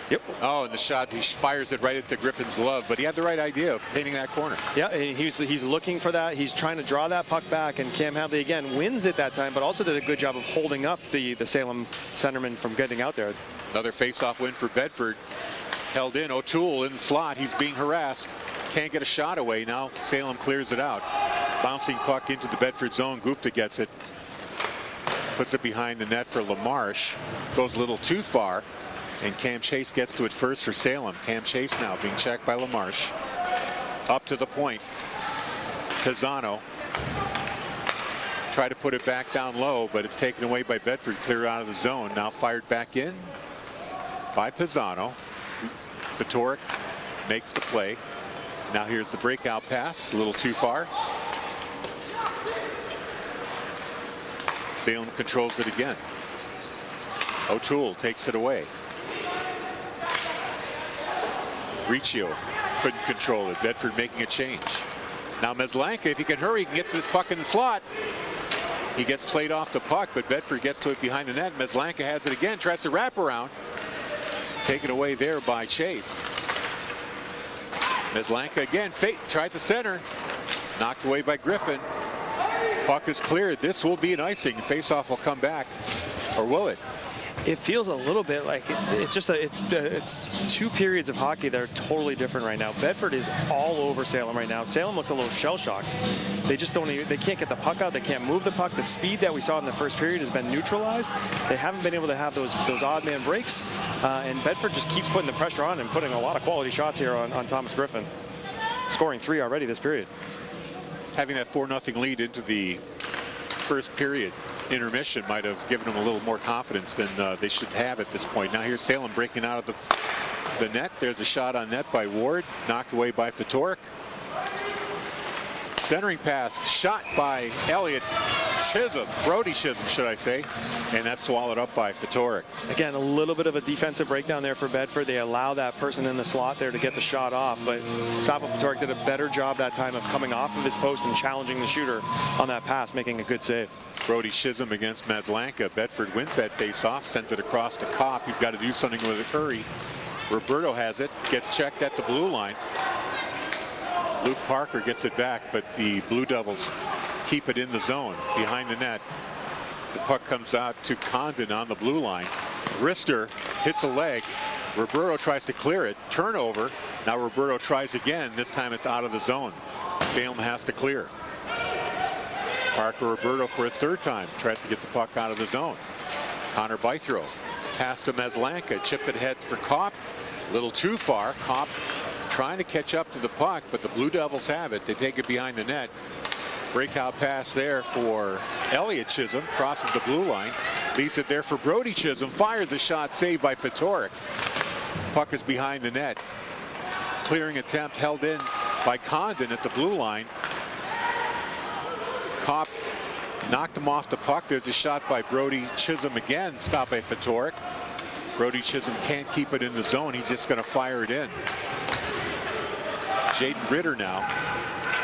Yep. Oh, and the shot, he fires it right into Griffin's glove, but he had the right idea of painting that corner. Yeah, and he's looking for that. He's trying to draw that puck back, and Cam Hadley again wins it that time, but also did a good job of holding up the Salem centerman from getting out there. Another face-off win for Bedford. Held in, O'Toole in the slot. He's being harassed. Can't get a shot away. Now Salem clears it out. Bouncing puck into the Bedford zone. Gupta gets it. Puts it behind the net for LaMarche. Goes a little too far. And Cam Chase gets to it first for Salem. Cam Chase now being checked by LaMarche. Up to the point. Pisano. Try to put it back down low, but it's taken away by Bedford. Clear out of the zone. Now fired back in by Pisano. Fatorik makes the play. Now here's the breakout pass, a little too far. Salem controls it again. O'Toole takes it away. Riccio couldn't control it. Bedford making a change. Now Maslanka, if he can hurry, he can get this puck in the slot. He gets played off the puck, but Bedford gets to it behind the net. Maslanka has it again, tries to wrap around. Taken away there by Chase. Maslanka again, tried to center. Knocked away by Griffin. Puck is cleared. This will be an icing. Face-off will come back. Or will it? It feels a little bit like it's two periods of hockey that are totally different right now. Bedford is all over Salem right now. Salem looks a little shell-shocked. They just they can't get the puck out. They can't move the puck. The speed that we saw in the first period has been neutralized. They haven't been able to have those odd man breaks. And Bedford just keeps putting the pressure on and putting a lot of quality shots here on Thomas Griffin. Scoring 3 already this period. Having that 4-0 lead into the first period intermission might have given them a little more confidence than they should have at this point. Now here's Salem breaking out of the net. There's a shot on net by Ward, knocked away by Fatorik. Centering pass, shot by Elliott Chisholm, Brody Chisholm, should I say, and that's swallowed up by Fatorik. Again, a little bit of a defensive breakdown there for Bedford. They allow that person in the slot there to get the shot off, but Sabo Fatorik did a better job that time of coming off of his post and challenging the shooter on that pass, making a good save. Brody Chisholm against Maslanka. Bedford wins that face-off, sends it across to Kopp. He's got to do something with it. Hurry. Roberto has it, gets checked at the blue line. Luke Parker gets it back, but the Blue Devils keep it in the zone behind the net. The puck comes out to Condon on the blue line. Rister hits a leg. Roberto tries to clear it. Turnover. Now Roberto tries again. This time it's out of the zone. Salem has to clear. Parker Roberto for a third time tries to get the puck out of the zone. Connor Bythrow. Pass to Maslanka. Chipped it ahead for Kopp. A little too far. Kopp trying to catch up to the puck, but the Blue Devils have it. They take it behind the net. Breakout pass there for Elliott Chisholm. Crosses the blue line. Leaves it there for Brody Chisholm. Fires a shot saved by Fatorik. Puck is behind the net. Clearing attempt held in by Condon at the blue line. Kopp knocked him off the puck. There's a shot by Brody Chisholm again. Stopped by Fatorik. Brody Chisholm can't keep it in the zone. He's just going to fire it in. Jaden Ritter now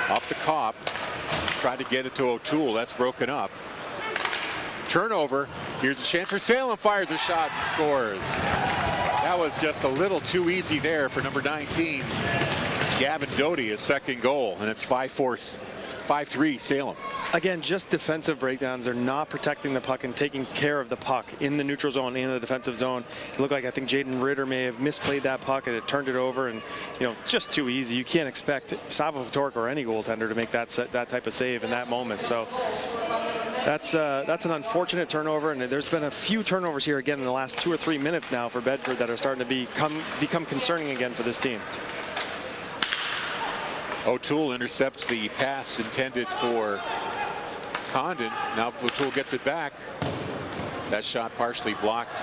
up to Kopp. Tried to get it to O'Toole. That's broken up. Turnover. Here's a chance for Salem. Fires a shot and scores. That was just a little too easy there for number 19. Gavin Doty, his second goal. And it's 5-4 5-3 Salem. Again, just defensive breakdowns. They're not protecting the puck and taking care of the puck in the neutral zone, in the defensive zone. It looked like, I think Jaden Ritter may have misplayed that puck and it turned it over, and just too easy. You can't expect Savo Ftork or any goaltender to make that type of save in that moment. So that's an unfortunate turnover, and there's been a few turnovers here again in the last 2 or 3 minutes now for Bedford that are starting to become concerning again for this team. O'Toole intercepts the pass intended for Condon. Now O'Toole gets it back. That shot partially blocked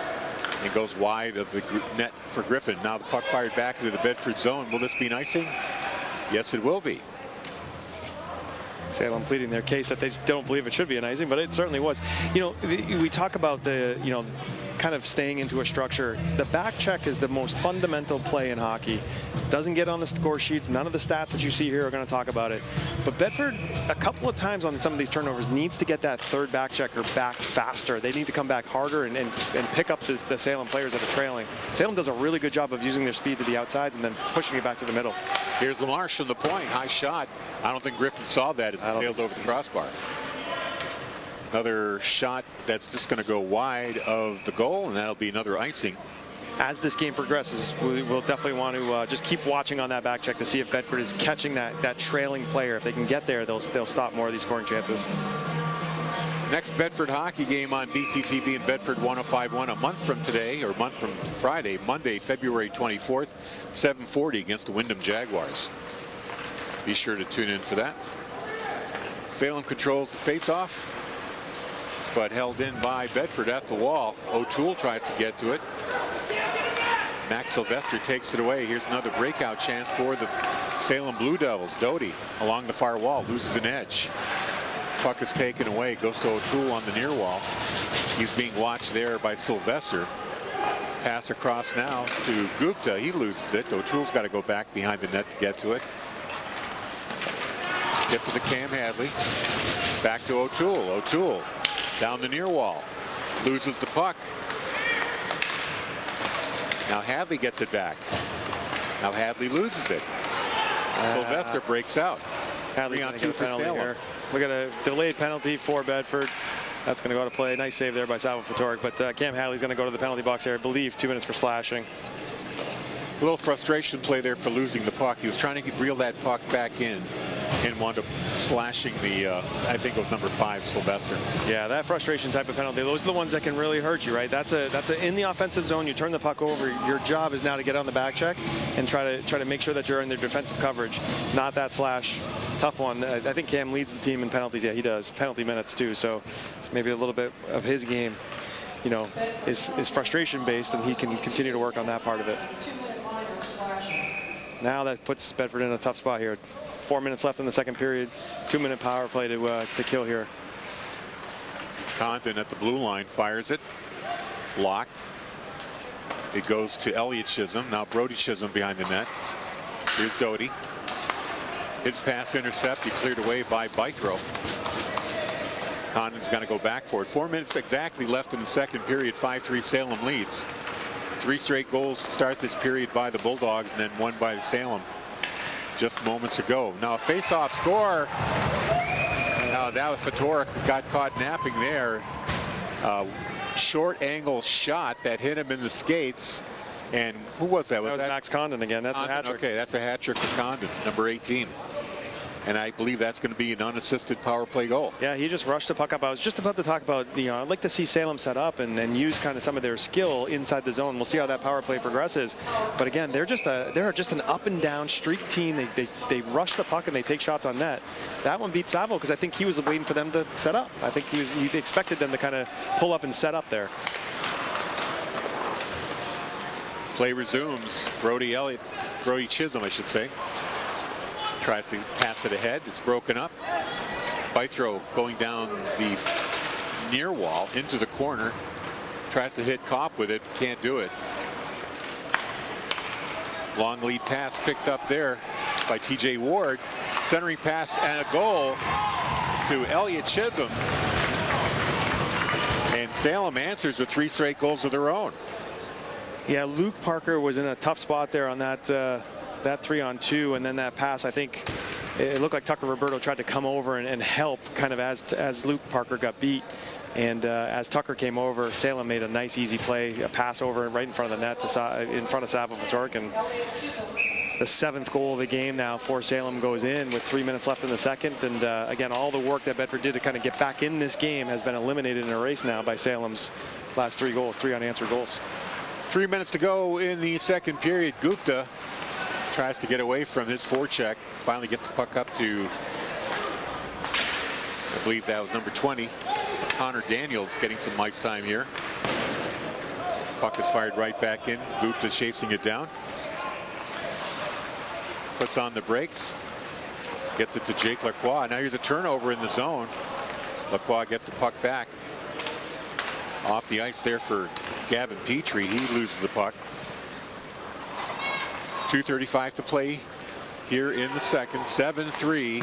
and goes wide of the net for Griffin. Now the puck fired back into the Bedford zone. Will this be an icing? Yes, it will be. Salem pleading their case that they don't believe it should be an icing, but it certainly was. We talk about the, kind of staying into a structure. The back check is the most fundamental play in hockey. Doesn't get on the score sheet. None of the stats that you see here are going to talk about it. But Bedford, a couple of times on some of these turnovers, needs to get that third back checker back faster. They need to come back harder and pick up the Salem players that are trailing. Salem does a really good job of using their speed to the outsides and then pushing it back to the middle. Here's LaMarche from the point. High shot. I don't think Griffin saw that as it sailed over the crossbar. Another shot that's just going to go wide of the goal, and that'll be another icing. As this game progresses, we'll definitely want to just keep watching on that back check to see if Bedford is catching that trailing player. If they can get there, they'll stop more of these scoring chances. Next Bedford hockey game on BCTV in Bedford 105.1 a month from today, or a month from Friday, Monday, February 24th, 7:40 against the Wyndham Jaguars. Be sure to tune in for that. Salem controls the face-off, but held in by Bedford at the wall. O'Toole tries to get to it. Max Sylvester takes it away. Here's another breakout chance for the Salem Blue Devils. Doty along the far wall loses an edge. Puck is taken away, goes to O'Toole on the near wall. He's being watched there by Sylvester. Pass across now to Gupta. He loses it. O'Toole's got to go back behind the net to get to it. Gets to the Cam Hadley. Back to O'Toole. O'Toole down the near wall. Loses the puck. Now Hadley gets it back. Now Hadley loses it. Sylvester breaks out. Hadley's 3 on 2 for Salem. here. We got a delayed penalty for Bedford. That's going to go to play. Nice save there by Savo Ftork, but Cam Hadley's going to go to the penalty box here. I believe 2 minutes for slashing. A little frustration play there for losing the puck. He was trying to reel that puck back in and wound up slashing the, I think it was number 5, Sylvester. Yeah, that frustration type of penalty, those are the ones that can really hurt you, right? That's in the offensive zone. You turn the puck over. Your job is now to get on the back check and try to make sure that you're in their defensive coverage, not that slash. Tough one. I think Cam leads the team in penalties. Yeah, he does. Penalty minutes too. So maybe a little bit of his game, is frustration based, and he can continue to work on that part of it. Now that puts Bedford in a tough spot here. 4 minutes left in the second period. 2-minute power play to kill here. Condon at the blue line fires it. Blocked. It goes to Elliot Chisholm. Now Brody Chisholm behind the net. Here's Doty. His pass intercepted, cleared away by Bythrow. Condon's going to go back for it. 4 minutes exactly left in the second period. 5-3 Salem leads. 3 straight goals to start this period by the Bulldogs, and then one by Salem just moments ago. Now a face-off score. Now that was Ftork got caught napping there. Short angle shot that hit him in the skates. And who was that? That was Max Condon again. That's a hat trick. Okay, that's a hat trick for Condon, number 18. And I believe that's going to be an unassisted power play goal. Yeah, he just rushed the puck up. I was just about to talk about, I'd like to see Salem set up and use kind of some of their skill inside the zone. We'll see how that power play progresses. But again, they're just an up and down streak team. They rush the puck and they take shots on net. That one beat Savo because I think he was waiting for them to set up. I think he expected them to kind of pull up and set up there. Play resumes. Brody Chisholm, I should say. Tries to pass it ahead. It's broken up. Bythrow going down the near wall into the corner. Tries to hit Kopp with it. Can't do it. Long lead pass picked up there by TJ Ward. Centering pass and a goal to Elliot Chisholm. And Salem answers with 3 straight goals of their own. Yeah, Luke Parker was in a tough spot there on that 3-on-2, and then that pass, I think it looked like Tucker Roberto tried to come over and help kind of as Luke Parker got beat. And as Tucker came over, Salem made a nice, easy play, a pass over right in front of the net, in front of Savo Fatork. And the 7th goal of the game now for Salem goes in with 3 minutes left in the second. And again, all the work that Bedford did to kind of get back in this game has been eliminated in a race now by Salem's last 3 goals, 3 unanswered goals. 3 minutes to go in the second period. Gupta tries to get away from his forecheck. Finally gets the puck up to, I believe that was number 20. Connor Daniels getting some ice time here. Puck is fired right back in. Gupta chasing it down. Puts on the brakes. Gets it to Jake Lacroix. Now here's a turnover in the zone. Lacroix gets the puck back. Off the ice there for Gavin Petrie. He loses the puck. 2:35 to play here in the second. 7-3.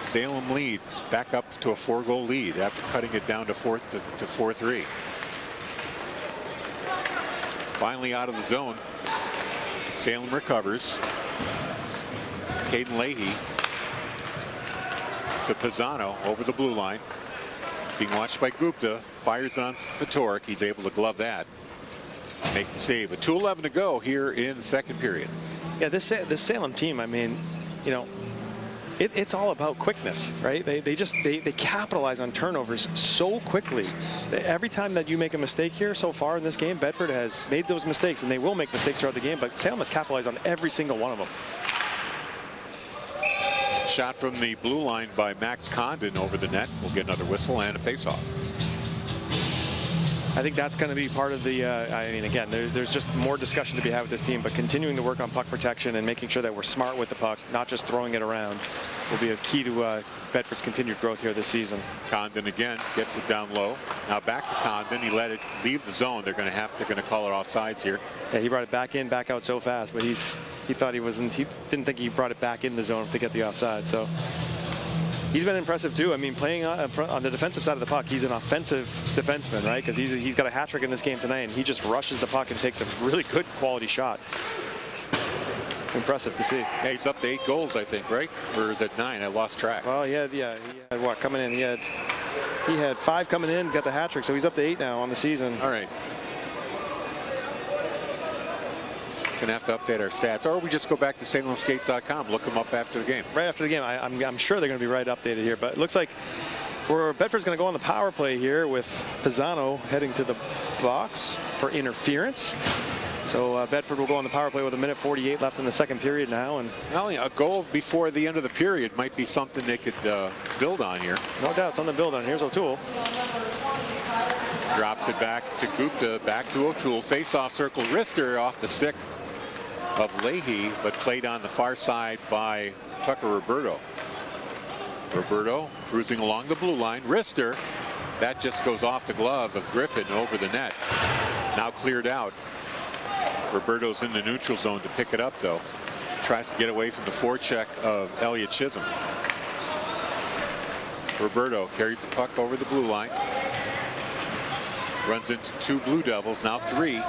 Salem leads back up to a 4-goal lead after cutting it down to 4-3. Finally out of the zone. Salem recovers. Caden Leahy to Pisano over the blue line. Being watched by Gupta. Fires it on Fatork. He's able to glove that. Make the save. With 2:11 to go here in the second period. Yeah, this Salem team, I mean, you know, it's all about quickness, right? They capitalize on turnovers so quickly. Every time that you make a mistake here so far in this game, Bedford has made those mistakes, and they will make mistakes throughout the game, but Salem has capitalized on every single one of them. Shot from the blue line by Max Condon over the net. We'll get another whistle and a face-off. I think that's going to be part of the, I mean, again, there's just more discussion to be had with this team, but continuing to work on puck protection and making sure that we're smart with the puck, not just throwing it around, will be a key to Bedford's continued growth here this season. Condon again gets it down low. Now back to Condon. He let it leave the zone. They're going to call it offsides here. Yeah, he brought it back in, back out so fast, but he thought he didn't think he brought it back in the zone to get the offside. So he's been impressive too. I mean, playing on the defensive side of the puck, he's an offensive defenseman, right? Because he's got a hat trick in this game tonight, and he just rushes the puck and takes a really good quality shot. Impressive to see. Yeah, he's up to 8 goals, I think, right? Or is it 9? I lost track. Well, he had what coming in? He had 5 coming in, got the hat trick, so he's up to 8 now on the season. All right. Gonna have to update our stats, or we just go back to SalemSkates.com, look them up after the game. Right after the game, I'm sure they're going to be right updated here. But it looks like Bedford's going to go on the power play here with Pisano heading to the box for interference. So Bedford will go on the power play with 1:48 left in the second period now. And well, a goal before the end of the period might be something they could build on here. No doubt, something to build on. Here's O'Toole. Drops it back to Gupta, back to O'Toole. Face-off circle, wrister off the stick of Leahy, but played on the far side by Tucker Roberto. Roberto cruising along the blue line. Wrister, that just goes off the glove of Griffin over the net. Now cleared out. Roberto's in the neutral zone to pick it up, though. Tries to get away from the forecheck of Elliot Chisholm. Roberto carries the puck over the blue line. Runs into 2 Blue Devils, now 3.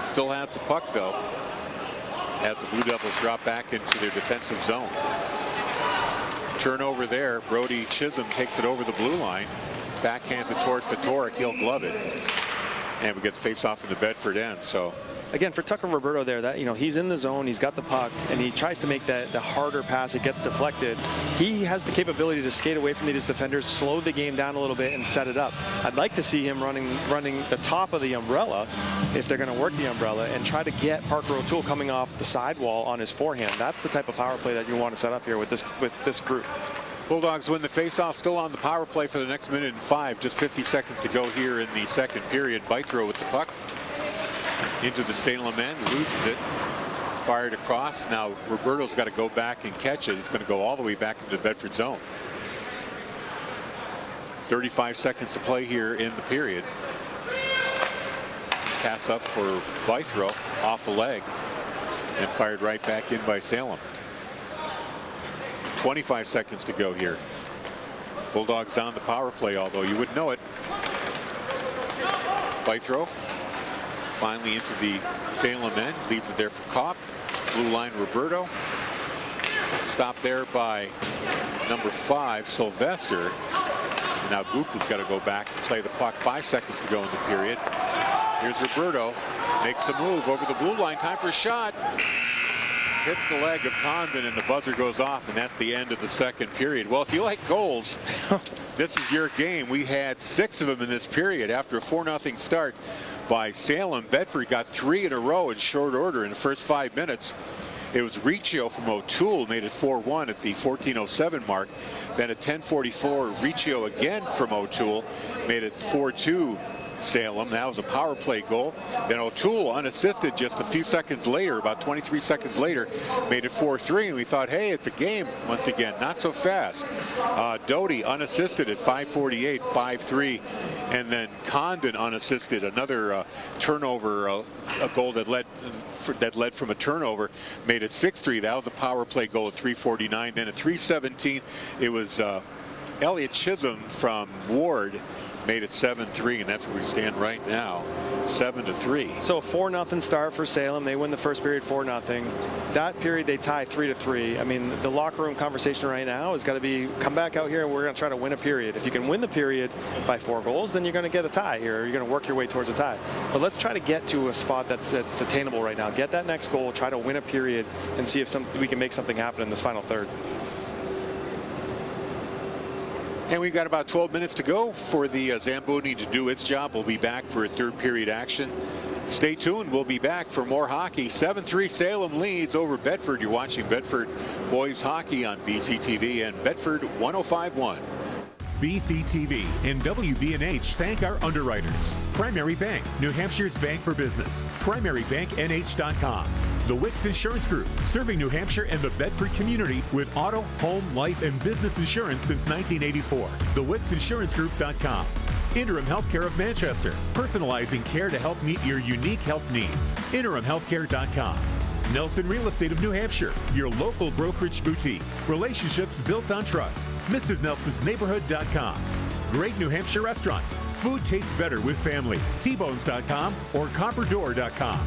Still has the puck, though, as the Blue Devils drop back into their defensive zone. Turnover there. Brody Chisholm takes it over the blue line. Backhands it toward Fatork. He'll glove it. And we get the face-off in the Bedford end. So again, for Tucker Roberto there, that he's in the zone, he's got the puck, and he tries to make the harder pass. It gets deflected. He has the capability to skate away from these defenders, slow the game down a little bit, and set it up. I'd like to see him running the top of the umbrella, if they're going to work the umbrella, and try to get Parker O'Toole coming off the sidewall on his forehand. That's the type of power play that you want to set up here with this group. Bulldogs win the face-off, still on the power play for the next 1:05. Just 50 seconds to go here in the second period. Bythrow with the puck into the Salem end, loses it, fired across. Now Roberto's got to go back and catch it. He's going to go all the way back into the Bedford zone. 35 seconds to play here in the period. Pass up for Bythrow off the leg and fired right back in by Salem. 25 seconds to go here. Bulldogs on the power play, although you wouldn't know it. Bythrow finally into the Salem end, leaves it there for Kopp. Blue line Roberto. Stopped there by number 5, Sylvester. Now Gupta's got to go back and play the puck. 5 seconds to go in the period. Here's Roberto. Makes a move over the blue line. Time for a shot. Hits the leg of Condon, and the buzzer goes off, and that's the end of the second period. Well, if you like goals, this is your game. We had 6 of them in this period. After a 4-0 start by Salem, Bedford got 3 in a row in short order in the first 5 minutes. It was Riccio from O'Toole made it 4-1 at the 14:07 mark. Then at 10:44, Riccio again from O'Toole made it 4-2 Salem. That was a power play goal. Then O'Toole, unassisted just a few seconds later, about 23 seconds later, made it 4-3. And we thought, hey, it's a game once again. Not so fast. Doty, unassisted at 5:48, 5-3. And then Condon, unassisted, another turnover, a goal that led from a turnover, made it 6-3. That was a power play goal at 3:49. Then at 3:17, it was Elliot Chisholm from Ward made it 7-3, and that's where we stand right now, 7-3. So a 4-0 start for Salem. They win the first period 4-0. That period they tie 3-3. I mean, the locker room conversation right now has got to be, come back out here and we're going to try to win a period. If you can win the period by 4 goals, then you're going to get a tie here. You're going to work your way towards a tie. But let's try to get to a spot that's attainable right now. Get that next goal, try to win a period, and see if we can make something happen in this final third. And we've got about 12 minutes to go for the Zamboni to do its job. We'll be back for a third period action. Stay tuned. We'll be back for more hockey. 7-3 Salem leads over Bedford. You're watching Bedford boys hockey on BCTV and Bedford 105.1. BCTV and WBNH thank our underwriters. Primary Bank, New Hampshire's bank for business. PrimaryBankNH.com. The Wicks Insurance Group, serving New Hampshire and the Bedford community with auto, home, life, and business insurance since 1984. TheWicksInsuranceGroup.com. Interim Healthcare of Manchester, personalizing care to help meet your unique health needs. InterimHealthcare.com. Nelson Real Estate of New Hampshire, your local brokerage boutique. Relationships built on trust. MrsNelsonsNeighborhood.com. Great New Hampshire restaurants. Food tastes better with family. Tbones.com or CopperDoor.com.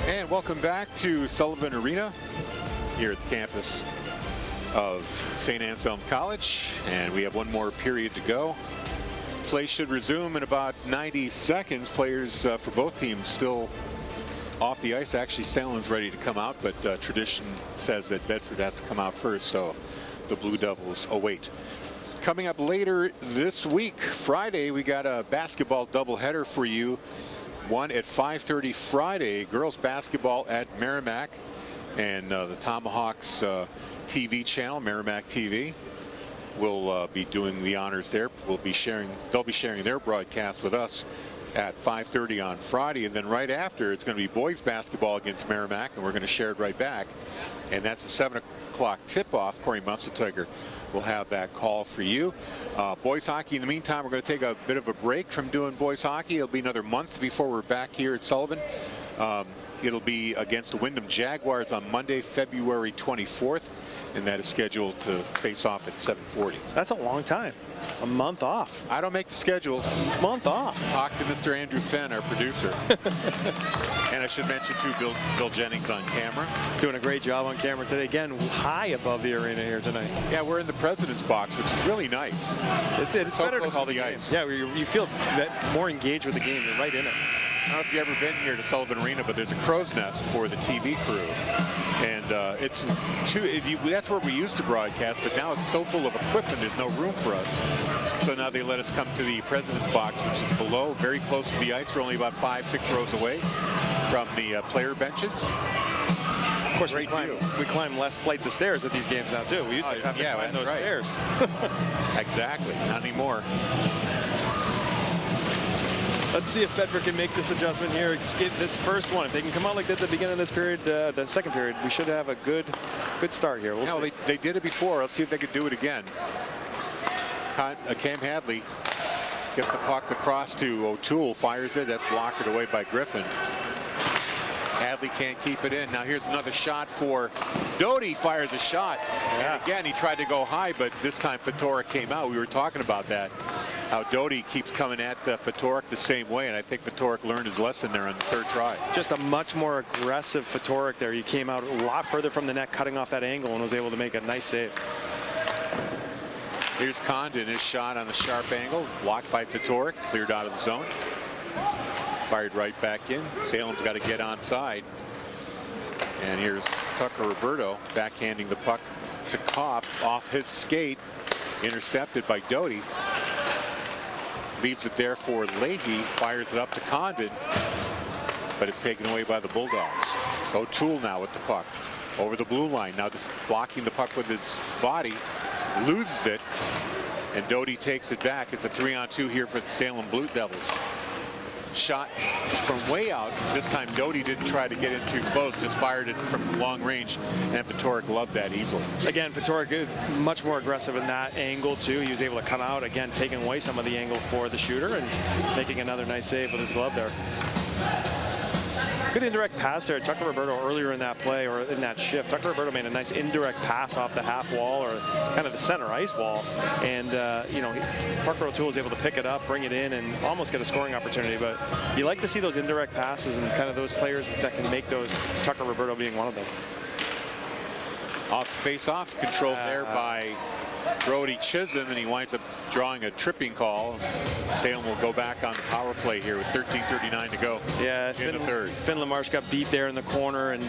And welcome back to Sullivan Arena here at the campus of St. Anselm College. And we have one more period to go. Play should resume in about 90 seconds. Players for both teams still off the ice. Actually, Salem's ready to come out, but tradition says that Bedford has to come out first, so the Blue Devils await. Coming up later this week, Friday, we got a basketball doubleheader for you. One at 5:30 Friday, girls basketball at Merrimack, and the Tomahawks TV channel, Merrimack TV, will be doing the honors there. They'll be sharing their broadcast with us at 5:30 on Friday, and then right after it's going to be boys basketball against Merrimack, and we're going to share it right back, and that's the 7 o'clock tip-off. Corey Musseltiger will have that call for you. Boys hockey, in the meantime, we're going to take a bit of a break from doing boys hockey. It'll be another month before we're back here at Sullivan. It'll be against the Wyndham Jaguars on Monday, February 24th, and that is scheduled to face off at 7:40. That's a long time. A month off. I don't make the schedules. Month off. Talk to Mr. Andrew Fenn, our producer. And I should mention, too, Bill Jennings on camera. Doing a great job on camera today. Again, high above the arena here tonight. Yeah, we're in the president's box, which is really nice. It's So better to close call to the the game. ice. Yeah, you feel more engaged with the game. You're right in it. I don't know if you've ever been here to Sullivan Arena, but there's a crow's nest for the TV crew. And that's where we used to broadcast, but now it's so full of equipment, there's no room for us. So now they let us come to the president's box, which is below, very close to the ice. We're only about 5-6 rows away from the player benches. Of course, we climb less flights of stairs at these games now, too. We used to have to climb those stairs. Exactly. Not anymore. Let's see if Bedford can make this adjustment here. This first one, if they can come out like that at the beginning of this period, the second period, we should have a good start here. We'll see. They did it before. Let's see if they can do it again. Cam Hadley gets the puck across to O'Toole, fires it. That's blocked away by Griffin. Hadley can't keep it in. Now here's another shot for Doty. Fires a shot. Yeah. And again, he tried to go high, but this time Fatora came out. We were talking about that. Now Doty keeps coming at Fatorik the same way, and I think Fatorik learned his lesson there on the third try. Just a much more aggressive Fatorik there. He came out a lot further from the net, cutting off that angle, and was able to make a nice save. Here's Condon, his shot on the sharp angle, blocked by Fatorik, cleared out of the zone. Fired right back in. Salem's got to get onside. And here's Tucker Roberto backhanding the puck to Kopp off his skate, intercepted by Doty. Leaves it there for Leahy, fires it up to Condon, but it's taken away by the Bulldogs. O'Toole now with the puck over the blue line, now just blocking the puck with his body, loses it, and Doty takes it back. It's a 3-on-2 here for the Salem Blue Devils. Shot from way out. This time Doty didn't try to get in too close, just fired it from long range, and Fatorik loved that easily. Again, Fatorik much more aggressive in that angle too. He was able to come out, again, taking away some of the angle for the shooter and making another nice save with his glove there. Good indirect pass there. Tucker Roberto earlier in that play, or in that shift. Tucker Roberto made a nice indirect pass off the half wall, or kind of the center ice wall. And, you know, Parker O'Toole was able to pick it up, bring it in, and almost get a scoring opportunity. But you like to see those indirect passes and kind of those players that can make those, Tucker Roberto being one of them. Off face-off, controlled there by Brody Chisholm, and he winds up drawing a tripping call. Salem will go back on the power play here with 13:39 to go in the third. Finn Lamarche got beat there in the corner, and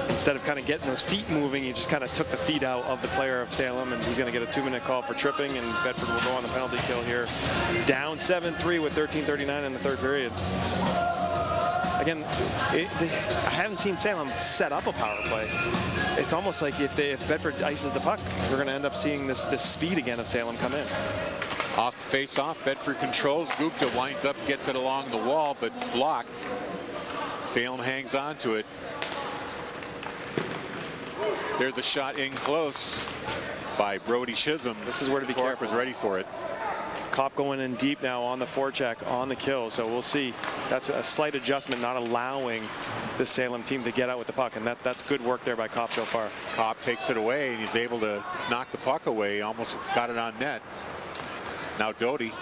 instead of kind of getting those feet moving, he just kind of took the feet out of the player of Salem, and he's going to get a 2-minute call for tripping, and Bedford will go on the penalty kill here. Down 7-3 with 13:39 in the third period. Again, I haven't seen Salem set up a power play. It's almost like if Bedford ices the puck, we're going to end up seeing this speed again of Salem come in. Off the face-off, Bedford controls. Gupta winds up, gets it along the wall, but blocked. Salem hangs on to it. There's a shot in close by Brody Chisholm. This is where to be careful. Was ready for it. Kopp going in deep now on the forecheck on the kill, so we'll see. That's a slight adjustment, not allowing the Salem team to get out with the puck, and that's good work there by Kopp so far. Kopp takes it away, and he's able to knock the puck away. Almost got it on net. Now Doty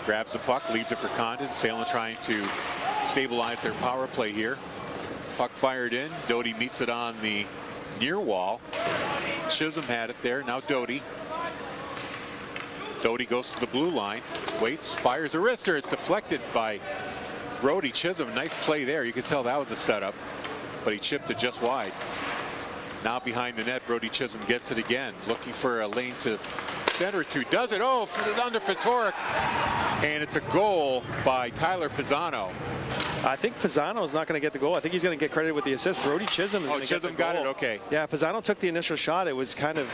grabs the puck, leaves it for Condon. Salem trying to stabilize their power play here. Puck fired in. Doty meets it on the near wall. Chisholm had it there. Now Doty. Doty goes to the blue line, waits, fires a wrister. It's deflected by Brody Chisholm. Nice play there. You could tell that was a setup, but he chipped it just wide. Now behind the net, Brody Chisholm gets it again, looking for a lane to center to. Does it? Oh, under Fatorik. And it's a goal by Tyler Pisano. I think Pisano's not going to get the goal. I think he's going to get credit with the assist. Brody Chisholm is going to get the goal. Chisholm got it, okay. Yeah, Pisano took the initial shot. It was kind of,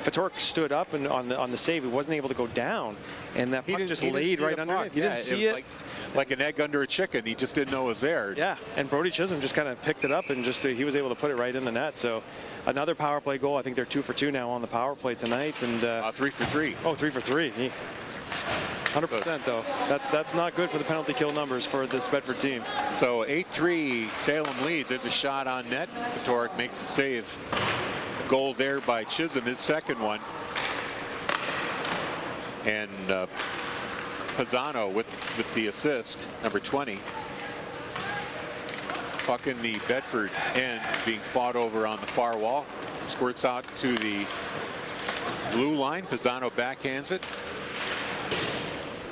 Fatorik stood up and on the save. He wasn't able to go down. And that puck just laid right under it. You didn't see it. Like an egg under a chicken. He just didn't know it was there. Yeah, and Brody Chisholm just kind of picked it up and just he was able to put it right in the net. So another power play goal. I think they're 2 for 2 now on the power play tonight. And 3 for 3. Oh, 3 for 3. 100% though. That's not good for the penalty kill numbers for this Bedford team. So 8-3 Salem leads. There's a shot on net. Fatorik makes a save. Goal there by Chisholm, his second one. And Pisano with the assist, number 20. Puck in the Bedford end, being fought over on the far wall. Squirts out to the blue line. Pisano backhands it.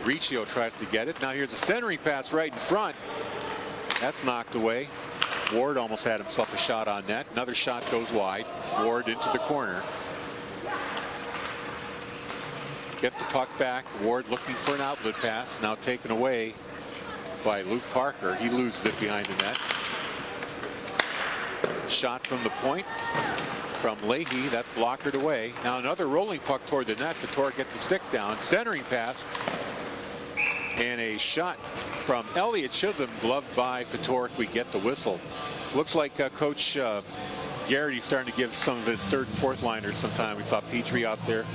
Riccio tries to get it. Now here's a centering pass right in front. That's knocked away. Ward almost had himself a shot on net. Another shot goes wide. Ward into the corner. Gets the puck back. Ward looking for an outlet pass. Now taken away by Luke Parker. He loses it behind the net. Shot from the point from Leahy. That's blockered away. Now another rolling puck toward the net. Fatorik gets the stick down. Centering pass. And a shot from Elliot Chisholm, gloved by Fatorik. We get the whistle. Looks like Coach Garrett, he's starting to give some of his third and fourth liners some time. We saw Petrie out there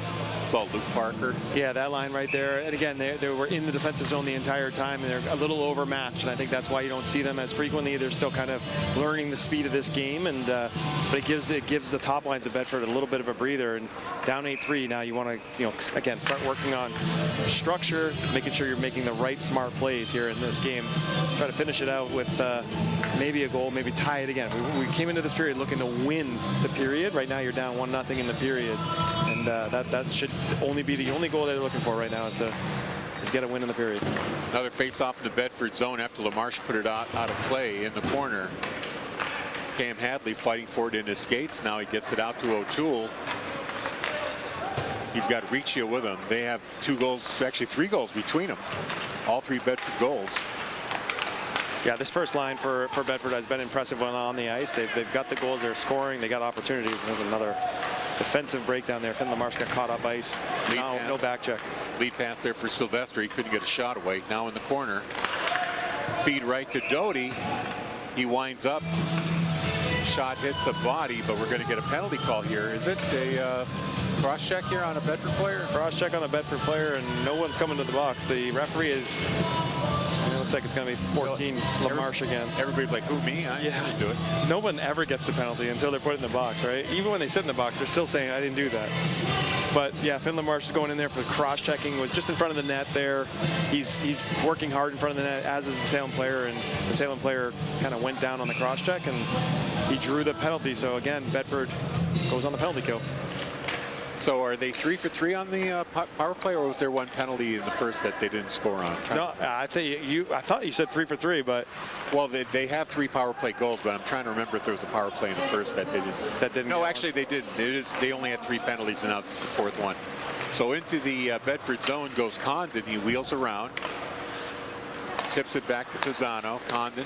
It's all Luke Parker. Yeah, that line right there. And again, they were in the defensive zone the entire time, and they're a little overmatched. And I think that's why you don't see them as frequently. They're still kind of learning the speed of this game, and but it gives the top lines of Bedford a little bit of a breather. And down 8-3, now you want to, again, start working on structure, making sure you're making the right smart plays here in this game. Try to finish it out with maybe a goal, maybe tie it again. We came into this period looking to win the period. Right now, you're down 1-0 in the period, and that should only be the only goal they're looking for right now is get a win in the period. Another face-off in the Bedford zone after LaMarche put it out of play in the corner. Cam Hadley fighting for it in his skates. Now he gets it out to O'Toole. He's got Riccio with him. They have 2 goals, actually 3 goals between them. All 3 Bedford goals. Yeah, this first line for Bedford has been impressive when on the ice. They've got the goals, they're scoring, they got opportunities, and there's another defensive breakdown there. Finn LaMarche got caught up ice. No back check. Lead pass there for Sylvester. He couldn't get a shot away. Now in the corner. Feed right to Doty. He winds up. Shot hits the body, but we're going to get a penalty call here. Is it a cross check here on a Bedford player? Cross check on a Bedford player, and no one's coming to the box. The referee is. It looks like it's going to be 14 LaMarche again. Everybody's like, who, me? I didn't do it. No one ever gets the penalty until they're put in the box, right? Even when they sit in the box, they're still saying, I didn't do that. But yeah, Finn LaMarche is going in there for the cross-checking. Was just in front of the net there. He's working hard in front of the net, as is the Salem player, and the Salem player kind of went down on the cross-check, and he drew the penalty. So again, Bedford goes on the penalty kill. So are they 3 for 3 on the power play, or was there one penalty in the first that they didn't score on? No, I thought you said 3 for 3, but well, they have 3 power play goals, but I'm trying to remember if there was a power play in the first that they didn't. That didn't. No, actually they didn't. They only had 3 penalties, and now it's the 4th one. So into the Bedford zone goes Condon. He wheels around, tips it back to Pisano. Condon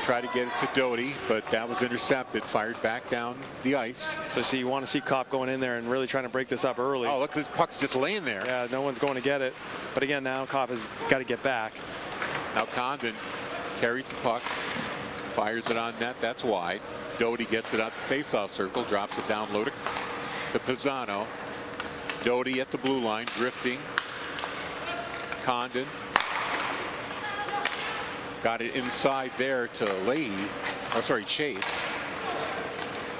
tried to get it to Doty, but that was intercepted, fired back down the ice. So see, you want to see Kopp going in there and really trying to break this up early. Oh, look, this puck's just laying there. Yeah, no one's going to get it. But again, now Kopp has got to get back. Now Condon carries the puck, fires it on net. That's wide. Doty gets it out the face-off circle, drops it down low to Pisano. Doty at the blue line, drifting. Condon got it inside there to Chase.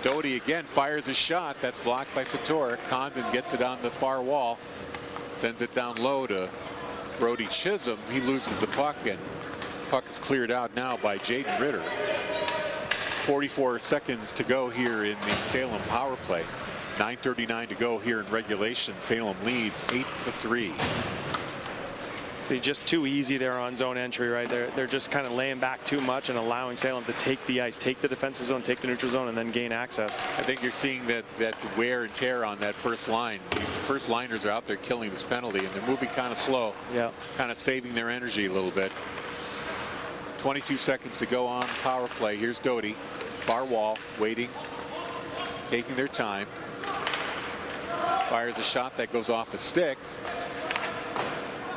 Doty again fires a shot. That's blocked by Fedoruk. Condon gets it on the far wall. Sends it down low to Brody Chisholm. He loses the puck, and puck is cleared out now by Jaden Ritter. 44 seconds to go here in the Salem power play. 9:39 to go here in regulation. Salem leads 8-3. See, just too easy there on zone entry, right? They're just kind of laying back too much and allowing Salem to take the ice, take the defensive zone, take the neutral zone, and then gain access. I think you're seeing that wear and tear on that first line. The first liners are out there killing this penalty, and they're moving kind of slow. Yeah. Kind of saving their energy a little bit. 22 seconds to go on power play. Here's Doty, far wall, waiting, taking their time. Fires a shot that goes off a stick,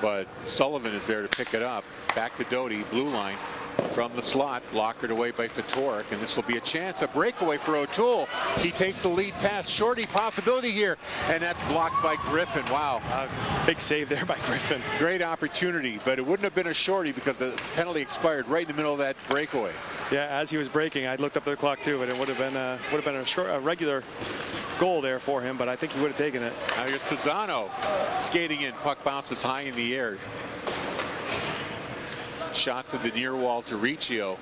but Sullivan is there to pick it up. Back to Doty, blue line from the slot, blockered away by Fedoruk, and this will be a chance, a breakaway for O'Toole. He takes the lead pass, shorty possibility here, and that's blocked by Griffin. Wow. Big save there by Griffin. Great opportunity, but it wouldn't have been a shorty because the penalty expired right in the middle of that breakaway. Yeah, as he was breaking, I looked up at the clock too, but it would have been a regular goal there for him, but I think he would have taken it. Now here's Pisano skating in. Puck bounces high in the air. Shot to the near wall to Riccio.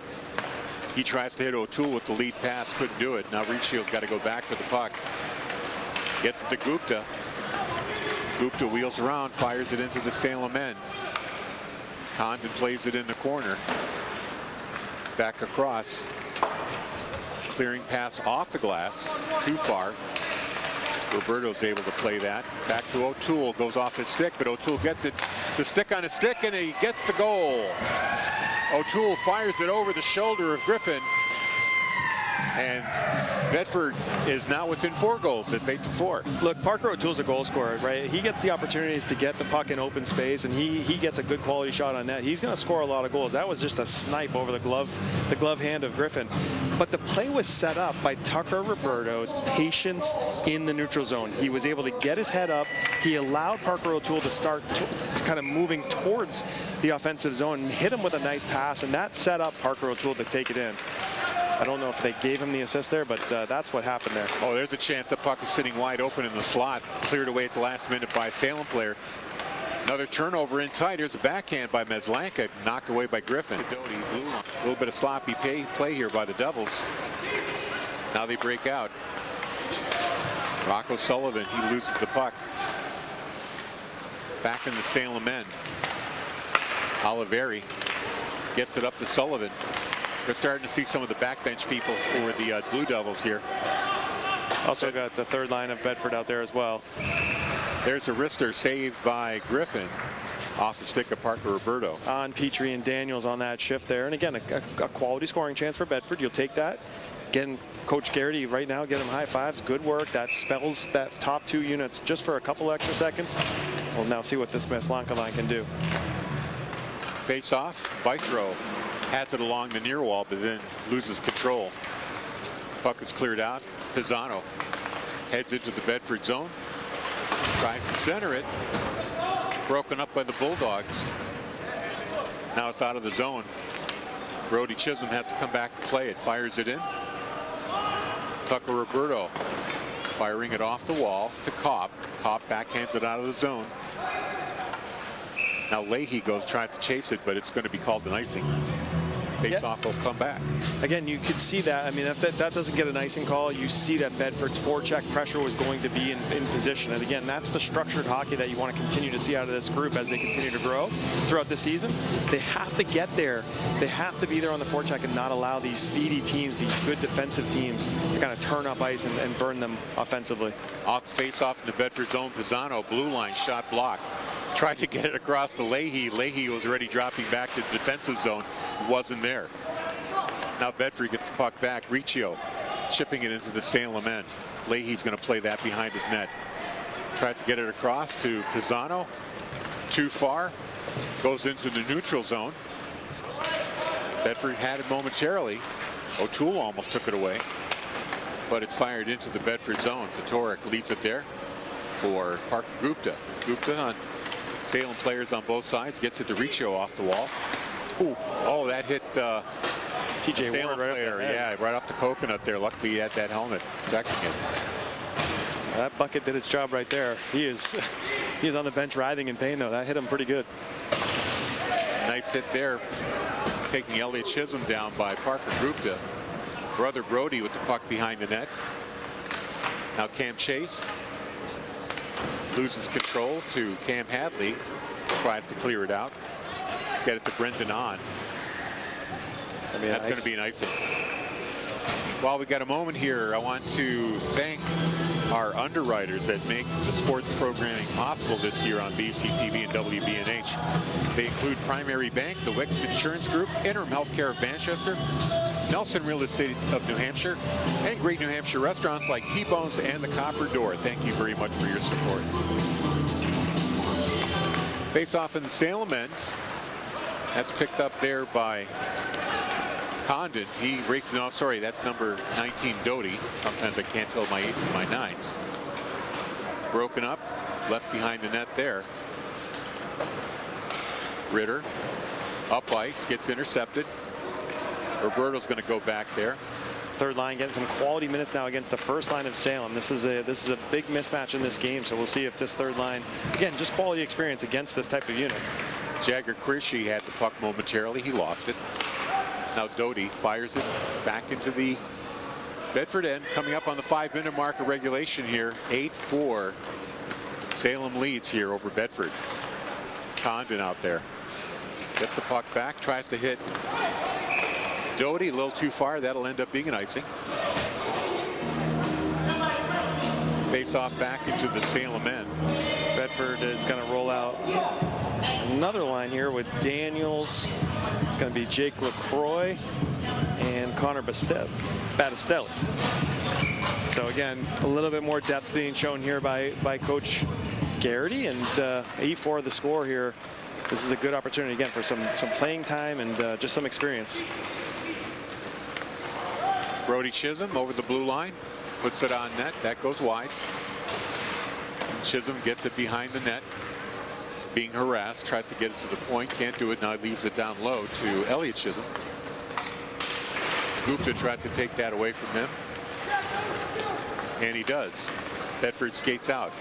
He tries to hit O'Toole with the lead pass, couldn't do it. Now Riccio's got to go back for the puck. Gets it to Gupta. Gupta wheels around, fires it into the Salem end. Condon plays it in the corner. Back across. Clearing pass off the glass. Too far. Roberto's able to play that. Back to O'Toole. Goes off his stick, but O'Toole gets it. The stick on his stick, and he gets the goal. O'Toole fires it over the shoulder of Griffin. And Bedford is now within 4 goals. It's 8-4. Look, Parker O'Toole's a goal scorer, right? He gets the opportunities to get the puck in open space, and he gets a good quality shot on net. He's going to score a lot of goals. That was just a snipe over the glove hand of Griffin. But the play was set up by Tucker Roberto's patience in the neutral zone. He was able to get his head up. He allowed Parker O'Toole to start kind of moving towards the offensive zone and hit him with a nice pass, and that set up Parker O'Toole to take it in. I don't know if they gave him the assist there, but that's what happened there. Oh, there's a chance the puck is sitting wide open in the slot. Cleared away at the last minute by a Salem player. Another turnover in tight. Here's a backhand by Meslanka, knocked away by Griffin. A little bit of sloppy play here by the Devils. Now they break out. Rocco Sullivan, he loses the puck. Back in the Salem end. Oliveri gets it up to Sullivan. We're starting to see some of the backbench people for the Blue Devils here. Also got the third line of Bedford out there as well. There's a wrister saved by Griffin off the stick of Parker Roberto. On Petrie and Daniels on that shift there. And again, a quality scoring chance for Bedford. You'll take that. Again, Coach Garrity right now, get him high fives. Good work. That spells that top 2 units just for a couple extra seconds. We'll now see what this Meslanka line can do. Face off, Bythrow has it along the near wall, but then loses control. Puck is cleared out. Pisano heads into the Bedford zone. Tries to center it. Broken up by the Bulldogs. Now it's out of the zone. Brody Chisholm has to come back to play it. Fires it in. Tucker Roberto firing it off the wall to Kopp. Kopp backhands it out of the zone. Now Leahy tries to chase it, but it's going to be called an icing. Face-off will come back. Again, you could see that. I mean, if that doesn't get an icing call, you see that Bedford's forecheck pressure was going to be in position. And again, that's the structured hockey that you want to continue to see out of this group as they continue to grow throughout the season. They have to get there. They have to be there on the forecheck and not allow these speedy teams, these good defensive teams, to kind of turn up ice and burn them offensively. Off the face-off in the Bedford zone, Pisano, blue line, shot blocked. Tried to get it across to Leahy. Leahy was already dropping back to the defensive zone. Wasn't there. Now Bedford gets the puck back. Riccio chipping it into the Salem end. Leahy's going to play that behind his net. Tried to get it across to Pisano. Too far. Goes into the neutral zone. Bedford had it momentarily. O'Toole almost took it away. But it's fired into the Bedford zone. Fatorik leads it there for Parker Gupta. Gupta on Salem players on both sides. Gets it to Riccio off the wall. Ooh. Oh, that hit TJ Salem Ward right player. Yeah, right off the coconut there. Luckily he had that helmet protecting it. That bucket did its job right there. He is on the bench writhing in pain, though. That hit him pretty good. Nice hit there. Taking Elliot Chisholm down by Parker Gupta. Brother Brody with the puck behind the net. Now Cam Chase loses control to Cam Hadley. Tries to clear it out. Get it to Brendan Hahn. That's going to be an icing. While we got a moment here, I want to thank our underwriters that make the sports programming possible this year on BCTV and WBNH. They include Primary Bank, the Wicks Insurance Group, Interim Healthcare of Manchester, Nelson Real Estate of New Hampshire, and great New Hampshire restaurants like T-Bones and the Copper Door. Thank you very much for your support. Face off in the Salem end. That's picked up there by Condon. He races it off. Sorry, that's number 19, Doty. Sometimes I can't tell my 8s and my 9s. Broken up, left behind the net there. Ritter, up ice, gets intercepted. Roberto's going to go back there. Third line getting some quality minutes now against the first line of Salem. This is a big mismatch in this game, so we'll see if this third line, again, just quality experience against this type of unit. Jagger Krishy had the puck momentarily. He lost it. Now Doty fires it back into the Bedford end, coming up on the 5-minute mark of regulation here. 8-4. Salem leads here over Bedford. Condon out there. Gets the puck back, tries to hit Doty a little too far. That'll end up being an icing. face-off back into the Salem end. Bedford is going to roll out another line here with Daniels. It's going to be Jake LaCroix and Connor Battistelli. So again, a little bit more depth being shown here by Coach Garrity, and 8-4 the score here. This is a good opportunity again for some playing time and just some experience. Brody Chisholm over the blue line, puts it on net. That goes wide. Chisholm gets it behind the net, being harassed, tries to get it to the point, can't do it. Now he leaves it down low to Elliot Chisholm. Gupta tries to take that away from him, and he does. Bedford skates out.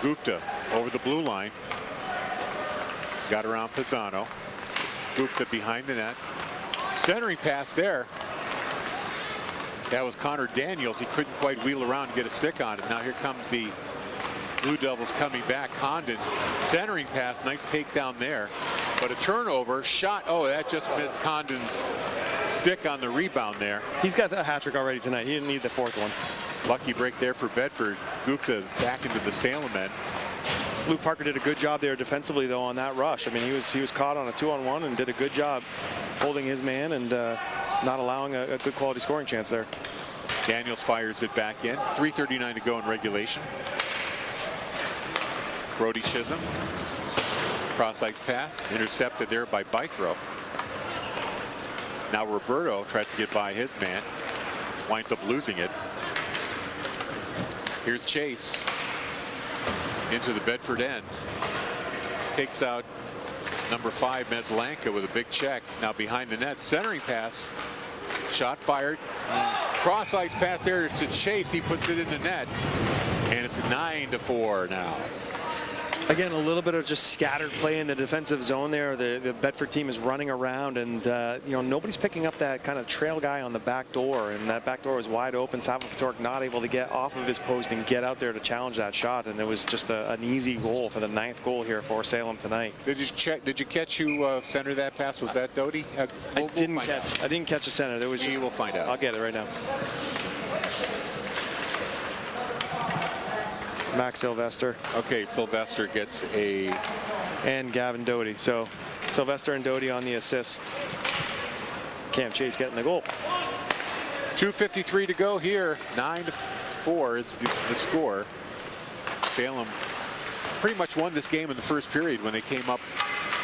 Gupta over the blue line, got around Pisano. Gupta behind the net, centering pass there. That was Connor Daniels. He couldn't quite wheel around and get a stick on it. Now here comes the Blue Devils coming back. Condon, centering pass, nice takedown there. But a turnover, shot, oh, that just missed Condon's stick on the rebound there. He's got a hat trick already tonight. He didn't need the fourth one. Lucky break there for Bedford. Gupta back into the Salem end. Luke Parker did a good job there defensively, though, on that rush. I mean, he was caught on a 2-on-1 and did a good job holding his man and not allowing a good quality scoring chance there. Daniels fires it back in. 3:39 to go in regulation. Brody Chisholm, cross ice pass, intercepted there by Bythrow. Now Roberto tries to get by his man, winds up losing it. Here's Chase into the Bedford end, takes out number 5 Meslanka with a big check. Now behind the net, centering pass, shot fired, cross ice pass there to Chase. He puts it in the net, and it's 9-4 now. Again, a little bit of just scattered play in the defensive zone there. The Bedford team is running around, and nobody's picking up that kind of trail guy on the back door, and that back door was wide open. Savo Patork not able to get off of his post and get out there to challenge that shot, and it was just an easy goal for the 9th goal here for Salem tonight. Did you catch who centered that pass? Was that Doty? I didn't catch the center. There was We will find out. I'll get it right now. Max Sylvester. Okay, Sylvester gets and Gavin Doty. So Sylvester and Doty on the assist. Cam Chase getting the goal. 2:53 to go here. 9-4 is the score. Salem pretty much won this game in the first period when they came up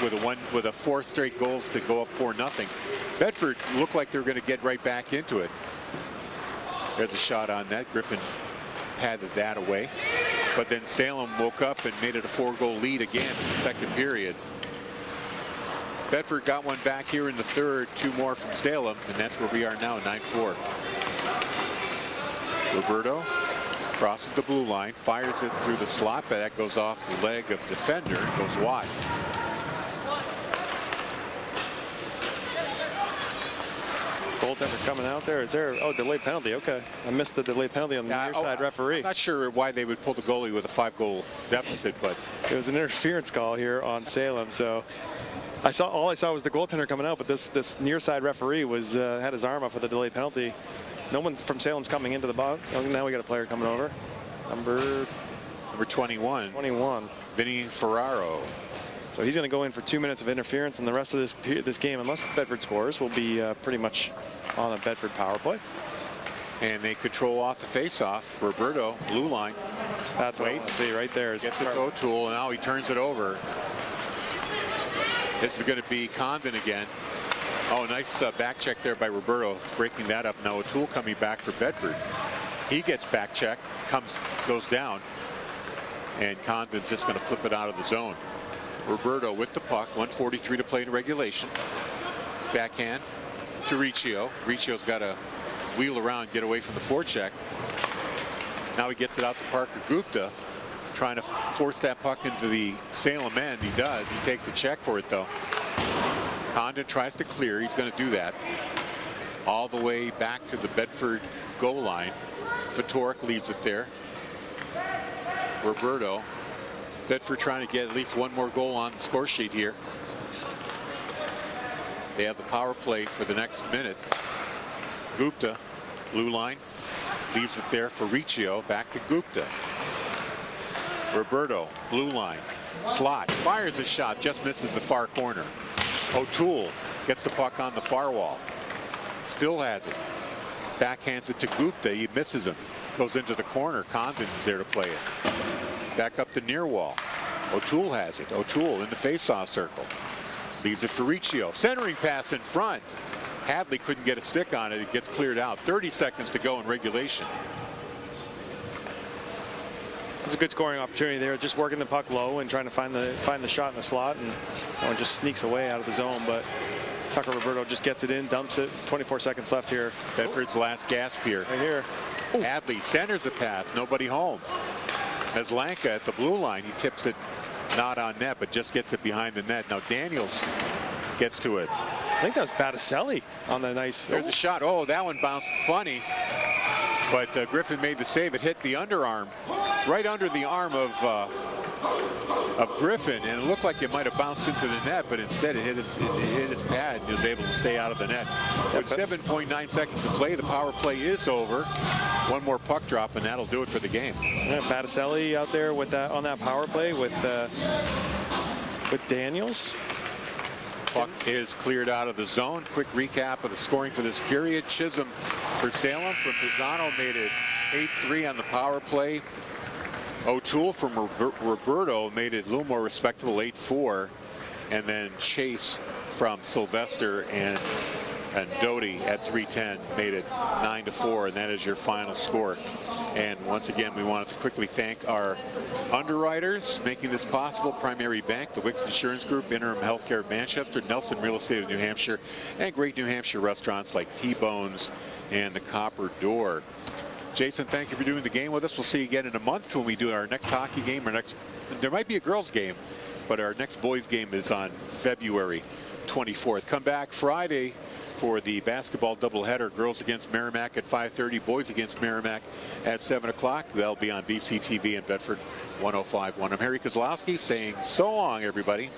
with a 4 straight goals to go up 4-0. Bedford looked like they were going to get right back into it. There's a shot on net. Griffin padded that away. But then Salem woke up and made it a 4-goal lead again in the second period. Bedford got one back here in the third, 2 more from Salem, and that's where we are now, 9-4. Roberto crosses the blue line, fires it through the slot, but that goes off the leg of defender and goes wide. Goaltender coming out there. Is there, delayed penalty? Okay. I missed the delayed penalty on the near side referee. I'm not sure why they would pull the goalie with a 5-goal deficit, but it was an interference call here on Salem. So all I saw was the goaltender coming out, but this near side referee was had his arm up for the delayed penalty. No one from Salem's coming into the box. Oh, now we got a player coming over. Number 21. 21. Vinny Ferraro. So he's going to go in for 2 minutes of interference, and the rest of this game, unless Bedford scores, will be pretty much on a Bedford power play. And they control off the face-off. Roberto, blue line. That's what I want to see right there. Gets a go tool, and now he turns it over. This is going to be Condon again. Oh, nice back check there by Roberto, breaking that up. Now O'Toole coming back for Bedford. He gets back check, goes down, and Condon's just going to flip it out of the zone. Roberto with the puck, 1:43 to play in regulation. Backhand to Riccio. Riccio's got to wheel around, get away from the forecheck. Now he gets it out to Parker Gupta, trying to force that puck into the Salem end. He does. He takes a check for it, though. Condon tries to clear. He's going to do that. All the way back to the Bedford goal line. Patork leaves it there. Roberto. Bedford trying to get at least one more goal on the score sheet here. They have the power play for the next minute. Gupta, blue line, leaves it there for Riccio. Back to Gupta. Roberto, blue line, slot, fires a shot, just misses the far corner. O'Toole gets the puck on the far wall. Still has it. Backhands it to Gupta. He misses him. Goes into the corner. Condon is there to play it. Back up the near wall. O'Toole has it. O'Toole in the faceoff circle. Leaves it for Riccio. Centering pass in front. Hadley couldn't get a stick on it. It gets cleared out. 30 seconds to go in regulation. It's a good scoring opportunity there, just working the puck low and trying to find the shot in the slot, and just sneaks away out of the zone. But Tucker Roberto just gets it in, dumps it. 24 seconds left here. Bedford's last gasp here. Right here. Hadley centers the pass. Nobody home. Maslanka at the blue line. He tips it not on net, but just gets it behind the net. Now Daniels gets to it. I think that was Battiselli on the nice. There's a shot. Oh, that one bounced funny. But Griffin made the save. It hit the underarm, right under the arm of Griffin, and it looked like it might have bounced into the net, but instead it hit his pad and he was able to stay out of the net. With 7.9 seconds to play, the power play is over. One more puck drop, and that'll do it for the game. Yeah, Battiselli out there with that on that power play with Daniels. Puck is cleared out of the zone. Quick recap of the scoring for this period. Chisholm for Salem from Pisano made it 8-3 on the power play. O'Toole from Roberto made it a little more respectable, 8-4. And then Chase from Sylvester and Doty at 3:10 made it 9-4, and that is your final score. And once again, we wanted to quickly thank our underwriters making this possible: Primary Bank, the Wicks Insurance Group, Interim Healthcare of Manchester, Nelson Real Estate of New Hampshire, and great New Hampshire restaurants like T-Bones and the Copper Door. Jason, thank you for doing the game with us. We'll see you again in a month when we do our next hockey game. There might be a girls game, but our next boys game is on February 24th. Come back Friday for the basketball doubleheader. Girls against Merrimack at 5:30, boys against Merrimack at 7 o'clock. That'll be on BCTV in Bedford 105.1. I'm Harry Kozlowski saying so long, everybody.